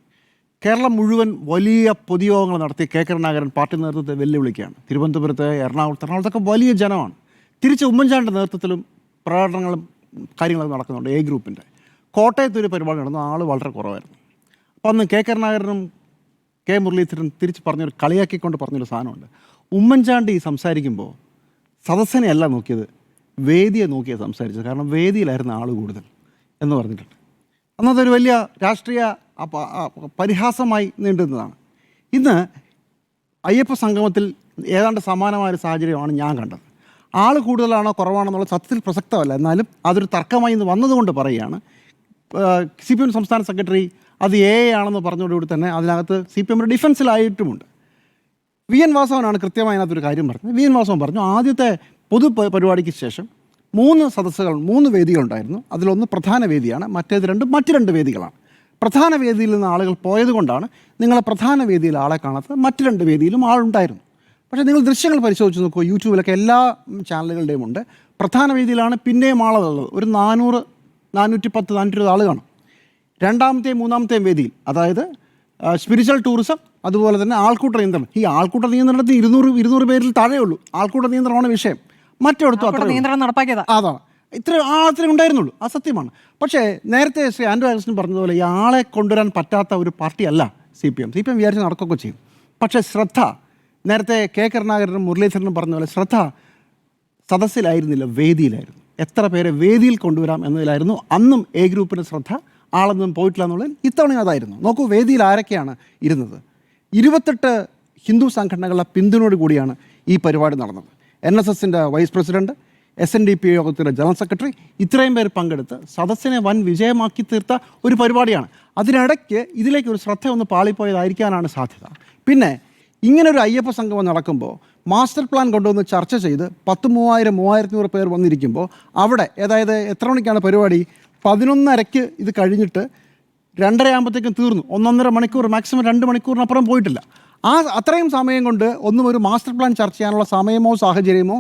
കേരളം മുഴുവൻ വലിയ പൊതുയോഗങ്ങൾ നടത്തി കരുണാകരൻ പാർട്ടി നേതൃത്വത്തെ വെല്ലുവിളിക്കുകയാണ്. തിരുവനന്തപുരത്ത്, എറണാകുളത്തൊക്കെ വലിയ ജനമാണ്. തിരിച്ച് ഉമ്മൻചാണ്ടിയുടെ നേതൃത്വത്തിലും പ്രകടനങ്ങളും കാര്യങ്ങളൊക്കെ നടക്കുന്നുണ്ട് A ഗ്രൂപ്പിൻ്റെ. കോട്ടയത്ത് ഒരു പരിപാടി നടന്നു, ആൾ വളരെ കുറവായിരുന്നു. അപ്പോൾ അന്ന് കരുണാകരനും മുരളീധരൻ തിരിച്ച് പറഞ്ഞൊരു കളിയാക്കിക്കൊണ്ട് പറഞ്ഞൊരു സാധനമുണ്ട്. ഉമ്മൻചാണ്ടി സംസാരിക്കുമ്പോൾ സദസ്സിനെ അല്ല നോക്കിയത്, വേദിയെ നോക്കിയാണ് സംസാരിച്ചത്. കാരണം വേദിയിലായിരുന്നു ആൾ കൂടുതൽ എന്ന് പറഞ്ഞിട്ടുണ്ട്. അന്നതൊരു വലിയ രാഷ്ട്രീയ പരിഹാസമായി നീണ്ടുന്നതാണ്. ഇന്ന് അയ്യപ്പ സംഗമത്തിൽ ഏതാണ്ട് സമാനമായൊരു സാഹചര്യമാണ് ഞാൻ കണ്ടത്. ആൾ കൂടുതലാണോ കുറവാണോ എന്നുള്ള സത്യത്തിൽ പ്രസക്തമല്ല, എന്നാലും അതൊരു തർക്കമായി ഇന്ന് വന്നതുകൊണ്ട് പറയുകയാണ്. CPM സംസ്ഥാന സെക്രട്ടറി അത് ആണെന്ന് പറഞ്ഞതോടുകൂടി തന്നെ അതിനകത്ത് CPM ഡിഫൻസിലായിട്ടുമുണ്ട്. VN വാസവനാണ് കൃത്യമായി അതിനകത്തൊരു കാര്യം പറഞ്ഞത്. VN വാസവൻ പറഞ്ഞു, ആദ്യത്തെ പൊതു പരിപാടിക്ക് ശേഷം 3 വേദികളുണ്ടായിരുന്നു. അതിലൊന്ന് പ്രധാന വേദിയാണ്, മറ്റേത് മറ്റ് 2 വേദികളാണ്. പ്രധാന വേദിയിൽ നിന്ന് ആളുകൾ പോയതുകൊണ്ടാണ് നിങ്ങളെ പ്രധാന വേദിയിൽ ആളെ കാണാത്തത്. മറ്റ് 2 വേദിയിലും ആളുണ്ടായിരുന്നു. പക്ഷേ നിങ്ങൾ ദൃശ്യങ്ങൾ പരിശോധിച്ച് നോക്കുക, യൂട്യൂബിലൊക്കെ എല്ലാ ചാനലുകളുടെയും ഉണ്ട്. പ്രധാന വേദിയിലാണ് പിന്നെയും ആളുള്ളത്. ഒരു 400, 410, 420 ആൾ കാണും. രണ്ടാമത്തെയും മൂന്നാമത്തെയും വേദിയിൽ, അതായത് സ്പിരിച്വൽ ടൂറിസം, അതുപോലെ തന്നെ ആൾക്കൂട്ട നിയന്ത്രണം. ഈ ആൾക്കൂട്ട നിയന്ത്രണത്തിൽ 200 പേരിൽ താഴെയുള്ളൂ. ആൾക്കൂട്ട നിയന്ത്രണമാണ് വിഷയം. മറ്റെടുത്തു അത്ര
നിയന്ത്രണം നടപ്പാക്കിയതാ.
അതാണ് അത്രയും ഉണ്ടായിരുന്നുള്ളൂ. അത് സത്യമാണ്. പക്ഷേ നേരത്തെ ശ്രീ ആൻഡ്രൂ ആഗസ്റ്റിൻ പറഞ്ഞതുപോലെ ഈ ആളെ കൊണ്ടുവരാൻ പറ്റാത്ത ഒരു പാർട്ടിയല്ല സി പി എം വിചാരിച്ച് നടക്കുകയൊക്കെ ചെയ്യും. പക്ഷേ ശ്രദ്ധ, നേരത്തെ കെ കരുണാകരനും മുരളീധരനും പറഞ്ഞ പോലെ ശ്രദ്ധ സദസ്സിലായിരുന്നില്ല, വേദിയിലായിരുന്നു. എത്ര പേരെ വേദിയിൽ കൊണ്ടുവരാം എന്നതിലായിരുന്നു അന്നും എ ഗ്രൂപ്പിൻ്റെ ശ്രദ്ധ. ആളൊന്നും പോയിട്ടില്ല എന്നുള്ളത് ഇത്തവണയും അതായിരുന്നു. നോക്കൂ, വേദിയിൽ ആരൊക്കെയാണ് ഇരുന്നത്? 28 ഹിന്ദു സംഘടനകളുടെ പിന്തുണയോട് കൂടിയാണ് ഈ പരിപാടി നടന്നത്. NSSൻ്റെ വൈസ് പ്രസിഡന്റ്, SNDP യോഗത്തിൻ്റെ ജനറൽ സെക്രട്ടറി, ഇത്രയും പേര് പങ്കെടുത്ത് സദസ്സിനെ വൻ വിജയമാക്കി തീർത്ത ഒരു പരിപാടിയാണ്. അതിനിടയ്ക്ക് ഇതിലേക്ക് ഒരു ശ്രദ്ധ ഒന്ന് പാളിപ്പോയതായിരിക്കാനാണ് സാധ്യത. പിന്നെ ഇങ്ങനൊരു അയ്യപ്പ സംഗമം നടക്കുമ്പോൾ മാസ്റ്റർ പ്ലാൻ കൊണ്ടുവന്ന് ചർച്ച ചെയ്ത് 10,000-3,500 പേർ വന്നിരിക്കുമ്പോൾ അവിടെ അതായത് എത്ര മണിക്കാണ് പരിപാടി? 11:30 ഇത് കഴിഞ്ഞിട്ട് 2:30 ആകുമ്പോഴത്തേക്കും തീർന്നു. 1.5 മണിക്കൂർ, മാക്സിമം 2 മണിക്കൂറിനപ്പുറം പോയിട്ടില്ല. അത്രയും സമയം കൊണ്ട് ഒന്നും ഒരു മാസ്റ്റർ പ്ലാൻ ചർച്ച ചെയ്യാനുള്ള സമയമോ സാഹചര്യമോ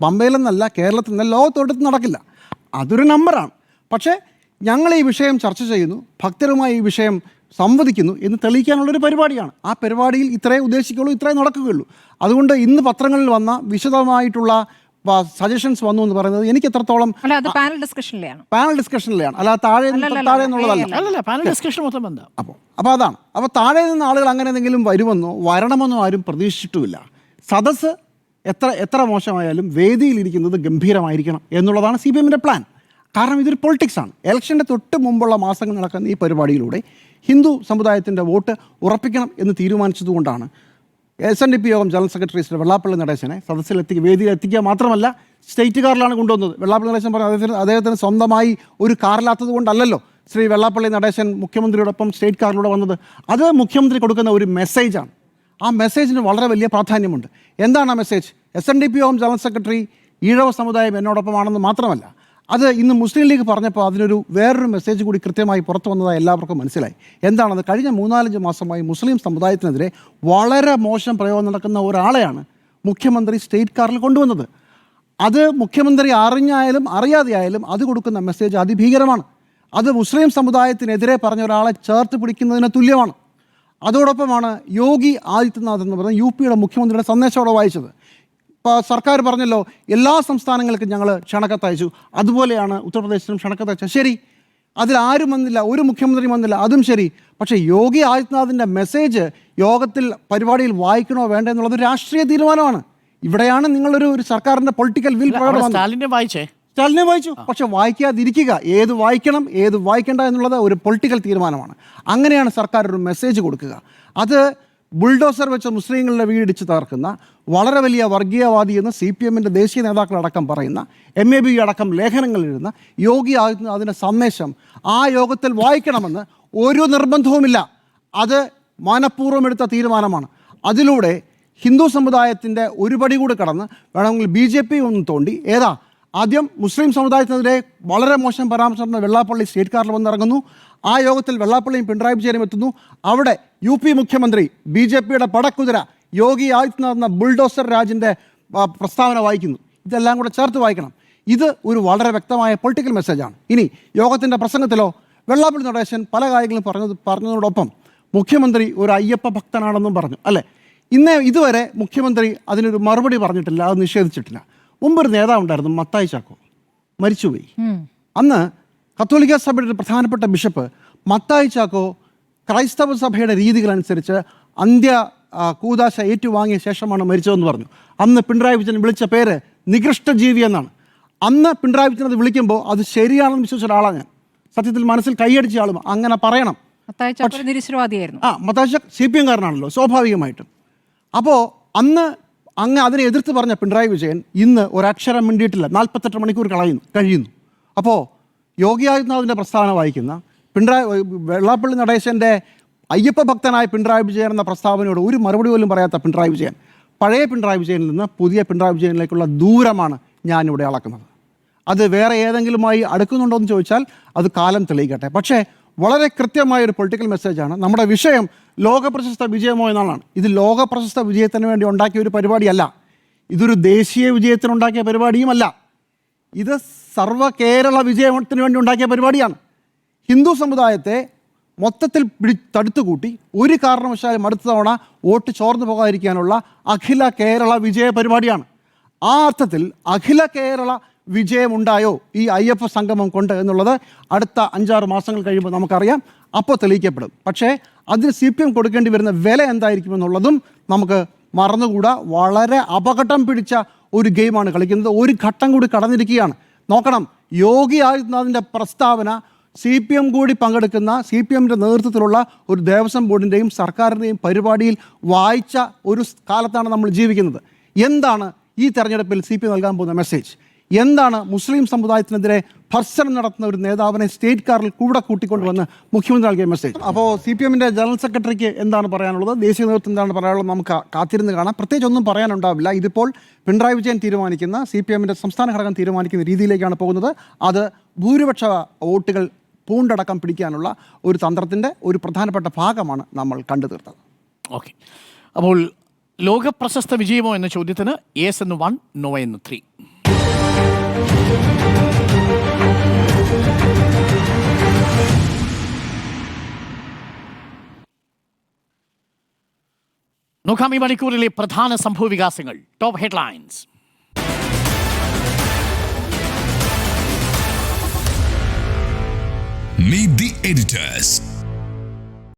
പമ്പയിലെന്നല്ല, കേരളത്തിൽ നിന്നല്ല, ലോകത്തോട്ടത്ത് നടക്കില്ല. അതൊരു നമ്പറാണ്. പക്ഷേ ഞങ്ങൾ ഈ വിഷയം ചർച്ച ചെയ്യുന്നു, ഭക്തരുമായി ഈ വിഷയം സംവദിക്കുന്നു എന്ന് തെളിയിക്കാനുള്ളൊരു പരിപാടിയാണ്. ആ പരിപാടിയിൽ ഇത്രേ ഉദ്ദേശിക്കുകയുള്ളൂ, ഇത്രേ നടക്കുകയുള്ളൂ. അതുകൊണ്ട് ഇന്ന് പത്രങ്ങളിൽ വന്ന വിശദമായിട്ടുള്ള സജഷൻസ് വന്നു എന്ന് പറയുന്നത് എനിക്ക് എത്രത്തോളം
പാനൽ ഡിസ്കഷനിലാണ്, അല്ല
താഴെ എന്നുള്ളതല്ല. അപ്പോൾ അതാണ്. അപ്പോൾ താഴെ നിന്ന് ആളുകൾ അങ്ങനെ എന്തെങ്കിലും വരുമെന്നോ വരണമെന്നോ ആരും പ്രതീക്ഷിച്ചിട്ടുമില്ല. സദസ്സ് എത്ര മോശമായാലും വേദിയിലിരിക്കുന്നത് ഗംഭീരമായിരിക്കണം എന്നുള്ളതാണ് CPMൻ്റെ പ്ലാൻ. കാരണം ഇതൊരു പൊളിറ്റിക്സാണ്. ഇലക്ഷൻ്റെ തൊട്ട് മുമ്പുള്ള മാസങ്ങൾ നടക്കുന്ന ഈ പരിപാടിയിലൂടെ ഹിന്ദു സമുദായത്തിൻ്റെ വോട്ട് ഉറപ്പിക്കണം എന്ന് തീരുമാനിച്ചതുകൊണ്ടാണ് SNDP യോഗം ജനറൽ സെക്രട്ടറി ശ്രീ വെള്ളാപ്പള്ളി നടേശനെ വേദിയിൽ എത്തിക്കുക മാത്രമല്ല സ്റ്റേറ്റ് കാറിലാണ് കൊണ്ടുവന്നത്. വെള്ളാപ്പള്ളി നടേശൻ പറഞ്ഞു അദ്ദേഹത്തിന് സ്വന്തമായി ഒരു കാറില്ലാത്തത് കൊണ്ടല്ലല്ലോ ശ്രീ വെള്ളാപ്പള്ളി നടേശൻ മുഖ്യമന്ത്രിയോടൊപ്പം സ്റ്റേറ്റ് കാറിലൂടെ വന്നത്. അത് മുഖ്യമന്ത്രി കൊടുക്കുന്ന ഒരു മെസ്സേജാണ്. ആ മെസ്സേജിന് വളരെ വലിയ പ്രാധാന്യമുണ്ട്. എന്താണ് ആ മെസ്സേജ്? SNDP യോഗം ജനറൽ സെക്രട്ടറി ഈഴവ സമുദായം എന്നോടൊപ്പമാണെന്ന് മാത്രമല്ല, അത് ഇന്ന് മുസ്ലിം ലീഗ് പറഞ്ഞപ്പോൾ അതിനൊരു വേറൊരു മെസ്സേജ് കൂടി കൃത്യമായി പുറത്തു വന്നതായി എല്ലാവർക്കും മനസ്സിലായി. എന്താണത്? കഴിഞ്ഞ 3-4 മാസമായി മുസ്ലിം സമുദായത്തിനെതിരെ വളരെ മോശം പ്രയോഗം നടക്കുന്ന ഒരാളെയാണ് മുഖ്യമന്ത്രി സ്റ്റേറ്റ് കാറിൽ കൊണ്ടുവന്നത്. അത് മുഖ്യമന്ത്രി അറിഞ്ഞായാലും അറിയാതെയായാലും അത് കൊടുക്കുന്ന മെസ്സേജ് അതിഭീകരമാണ്. അത് മുസ്ലിം സമുദായത്തിനെതിരെ പറഞ്ഞ ഒരാളെ ചേർത്ത് പിടിക്കുന്നതിന് തുല്യമാണ്. അതോടൊപ്പമാണ് യോഗി ആദിത്യനാഥ് എന്ന് പറയുന്ന UPയുടെ മുഖ്യമന്ത്രിയുടെ സന്ദേശം അവിടെ വായിച്ചത്. ഇപ്പോൾ സർക്കാർ പറഞ്ഞല്ലോ എല്ലാ സംസ്ഥാനങ്ങൾക്കും ഞങ്ങൾ ക്ഷണക്കത്തയച്ചു, അതുപോലെയാണ് ഉത്തർപ്രദേശിനും ക്ഷണക്കത്തയച്ചത്. ശരി, അതിലാരും വന്നില്ല, ഒരു മുഖ്യമന്ത്രിയും വന്നില്ല, അതും ശരി. പക്ഷേ യോഗി ആദിത്യനാഥിൻ്റെ മെസ്സേജ് യോഗത്തിൽ പരിപാടിയിൽ വായിക്കണോ വേണ്ടോ എന്നുള്ളത് രാഷ്ട്രീയ തീരുമാനമാണ്. ഇവിടെയാണ് നിങ്ങളൊരു സർക്കാരിൻ്റെ പൊളിറ്റിക്കൽ വിൽ പ്രകടനം. സ്റ്റാലിനെ വായിച്ചു, പക്ഷെ വായിക്കാതിരിക്കുക, ഏത് വായിക്കണം ഏത് വായിക്കേണ്ട എന്നുള്ളത് ഒരു പൊളിറ്റിക്കൽ തീരുമാനമാണ്. അങ്ങനെയാണ് സർക്കാർ ഒരു മെസ്സേജ് കൊടുക്കുക. അത് ബുൾഡോസർ വെച്ച മുസ്ലിങ്ങളുടെ വീടിച്ച് തകർക്കുന്ന വളരെ വലിയ വർഗീയവാദി എന്ന് CPMൻ്റെ ദേശീയ നേതാക്കളടക്കം പറയുന്ന MAB അടക്കം ലേഖനങ്ങൾ എഴുതുന്ന യോഗി അതിൻ്റെ സന്ദേശം ആ യോഗത്തിൽ വായിക്കണമെന്ന് ഒരു നിർബന്ധവുമില്ല. അത് മനഃപൂർവ്വം എടുത്ത തീരുമാനമാണ്. അതിലൂടെ ഹിന്ദു സമുദായത്തിൻ്റെ ഒരു പടി കൂടി കടന്ന് വേണമെങ്കിൽ BJP ഒന്ന് തോണ്ടി ആദ്യം മുസ്ലിം സമുദായത്തിനെതിരെ വളരെ മോശം പരാമർശം വെള്ളാപ്പള്ളി സ്റ്റേറ്റ് കാറിൽ വന്നിറങ്ങുന്നു. ആ യോഗത്തിൽ വെള്ളാപ്പള്ളിയും പിണറായി വിജയനും എത്തുന്നു. അവിടെ UP മുഖ്യമന്ത്രി BJPയുടെ പടക്കുതിര യോഗി ആദിത്യനാഥ് എന്ന ബുൾഡോസർ രാജിൻ്റെ പ്രസ്താവന വായിക്കുന്നു. ഇതെല്ലാം കൂടെ ചേർത്ത് വായിക്കണം. ഇത് ഒരു വളരെ വ്യക്തമായ പൊളിറ്റിക്കൽ മെസ്സേജാണ്. ഇനി യോഗത്തിൻ്റെ പ്രസംഗത്തിലോ വെള്ളാപ്പള്ളി നടേശൻ പല കാര്യങ്ങളും പറഞ്ഞതോടൊപ്പം മുഖ്യമന്ത്രി ഒരു അയ്യപ്പ ഭക്തനാണെന്നും പറഞ്ഞു, അല്ലേ? ഇതുവരെ മുഖ്യമന്ത്രി അതിനൊരു മറുപടി പറഞ്ഞിട്ടില്ല, അത് നിഷേധിച്ചിട്ടില്ല. മുമ്പൊരു നേതാവുണ്ടായിരുന്നു, മത്തായി ചാക്കോ, മരിച്ചുപോയി. അന്ന് കത്തോലിക്ക സഭയുടെ ഒരു പ്രധാനപ്പെട്ട ബിഷപ്പ് മത്തായി ചാക്കോ ക്രൈസ്തവ സഭയുടെ രീതികളനുസരിച്ച് കൂദാശ ഏറ്റുവാങ്ങിയ ശേഷമാണ് മരിച്ചതെന്ന് പറഞ്ഞു. അന്ന് പിണറായി വിജയൻ വിളിച്ച പേര് നികൃഷ്ടജീവി എന്നാണ്. അന്ന് പിണറായി വിജയൻ അത് വിളിക്കുമ്പോൾ അത് ശരിയാണെന്ന് വിശ്വസിച്ച ഒരാളാണ് ഞാൻ. സത്യത്തിൽ മനസ്സിൽ കൈയടിച്ച ആളും അങ്ങനെ പറയണം.
മത്തായി
ചാക്കോ CPM കാരനാണല്ലോ സ്വാഭാവികമായിട്ടും. അപ്പോൾ അന്ന് അതിനെ എതിർത്ത് പറഞ്ഞ പിണറായി വിജയൻ ഇന്ന് ഒരക്ഷരം മിണ്ടിയിട്ടില്ല. 48 മണിക്കൂർ കഴിയുന്നു. അപ്പോൾ യോഗി ആദിത്യനാഥിൻ്റെ പ്രസ്താവന വായിക്കുന്ന വെള്ളാപ്പള്ളി നടേശൻ്റെ അയ്യപ്പ ഭക്തനായ പിണറായി വിജയൻ എന്ന പ്രസ്താവനയോട് ഒരു മറുപടി പോലും പറയാത്ത പിണറായി വിജയൻ, പഴയ പിണറായി വിജയനിൽ നിന്ന് പുതിയ പിണറായി വിജയനിലേക്കുള്ള ദൂരമാണ് ഞാനിവിടെ അളക്കുന്നത്. അത് വേറെ ഏതെങ്കിലുമായി അടുക്കുന്നുണ്ടോ എന്ന് ചോദിച്ചാൽ അത് കാലം തെളിയിക്കട്ടെ. പക്ഷേ വളരെ കൃത്യമായൊരു പൊളിറ്റിക്കൽ മെസ്സേജാണ്. നമ്മുടെ വിഷയം ലോകപ്രശസ്ത വിജയമോ എന്നാണ്. ഇത് ലോകപ്രശസ്ത വിജയത്തിന് വേണ്ടി ഉണ്ടാക്കിയ ഒരു പരിപാടിയല്ല. ഇതൊരു ദേശീയ വിജയത്തിനുണ്ടാക്കിയ പരിപാടിയുമല്ല. ഇത് സർവ്വ കേരള വിജയത്തിന് വേണ്ടി ഉണ്ടാക്കിയ പരിപാടിയാണ്. ഹിന്ദു സമുദായത്തെ മൊത്തത്തിൽ തടുത്തുകൂട്ടി ഒരു കാരണവശാലും അടുത്ത തവണ വോട്ട് ചോർന്നു പോകാതിരിക്കാനുള്ള അഖില കേരള വിജയ പരിപാടിയാണ്. ആ അർത്ഥത്തിൽ അഖില കേരള വിജയമുണ്ടായോ ഈ അയ്യപ്പ സംഗമം കൊണ്ട് എന്നുള്ളത് അടുത്ത 5-6 മാസങ്ങൾ കഴിയുമ്പോൾ നമുക്കറിയാം, അപ്പോൾ തെളിയിക്കപ്പെടും. പക്ഷേ അതിന് CPM കൊടുക്കേണ്ടി വരുന്ന വില എന്തായിരിക്കുമെന്നുള്ളതും നമുക്ക് മറന്നുകൂടാ. വളരെ അപകടം പിടിച്ച ഒരു ഗെയിമാണ് കളിക്കുന്നത്. ഒരു ഘട്ടം കൂടി കടന്നിരിക്കുകയാണ്. നോക്കണം, യോഗി ആദിത്യനാഥിൻ്റെ പ്രസ്താവന CPM കൂടി പങ്കെടുക്കുന്ന CPMൻ്റെ നേതൃത്വത്തിലുള്ള ഒരു ദേവസ്വം ബോർഡിൻ്റെയും സർക്കാരിൻ്റെയും പരിപാടിയിൽ വായിച്ച ഒരു കാലത്താണ് നമ്മൾ ജീവിക്കുന്നത്. എന്താണ് ഈ തെരഞ്ഞെടുപ്പിൽ CPM നൽകാൻ പോകുന്ന മെസ്സേജ്? എന്താണ് മുസ്ലിം സമുദായത്തിനെതിരെ ഭർസനം നടത്തുന്ന ഒരു നേതാവിനെ സ്റ്റേറ്റ് കാറിൽ കൂടെ കൂട്ടിക്കൊണ്ടുവന്ന് മുഖ്യമന്ത്രി നൽകിയ മെസ്സേജ്? അപ്പോൾ CPMൻ്റെ ജനറൽ സെക്രട്ടറിക്ക് എന്താണ് പറയാനുള്ളത്, ദേശീയ നേതൃത്വം എന്താണ് പറയാനുള്ളത്, നമുക്ക് കാത്തിരുന്ന് കാണാം. പ്രത്യേകിച്ച് ഒന്നും പറയാനുണ്ടാവില്ല. ഇതിപ്പോൾ പിണറായി വിജയൻ തീരുമാനിക്കുന്ന, CPMൻ്റെ സംസ്ഥാന ഘടകം തീരുമാനിക്കുന്ന രീതിയിലേക്കാണ് പോകുന്നത്. അത് ഭൂരിപക്ഷ വോട്ടുകൾ പൂണ്ടടക്കം പിടിക്കാനുള്ള ഒരു തന്ത്രത്തിൻ്റെ ഒരു പ്രധാനപ്പെട്ട ഭാഗമാണ് നമ്മൾ കണ്ടു തീർത്തത്.
ഓക്കെ, അപ്പോൾ ലോകപ്രശസ്ത വിജയമോ എന്ന ചോദ്യത്തിന് യെസ് എന്ന് 1, നോ എന്ന് 3. നോക്കാം ഈ മണിക്കൂറിലെ പ്രധാന സംഭവ വികാസങ്ങൾ. Top headlines.
Meet the editors.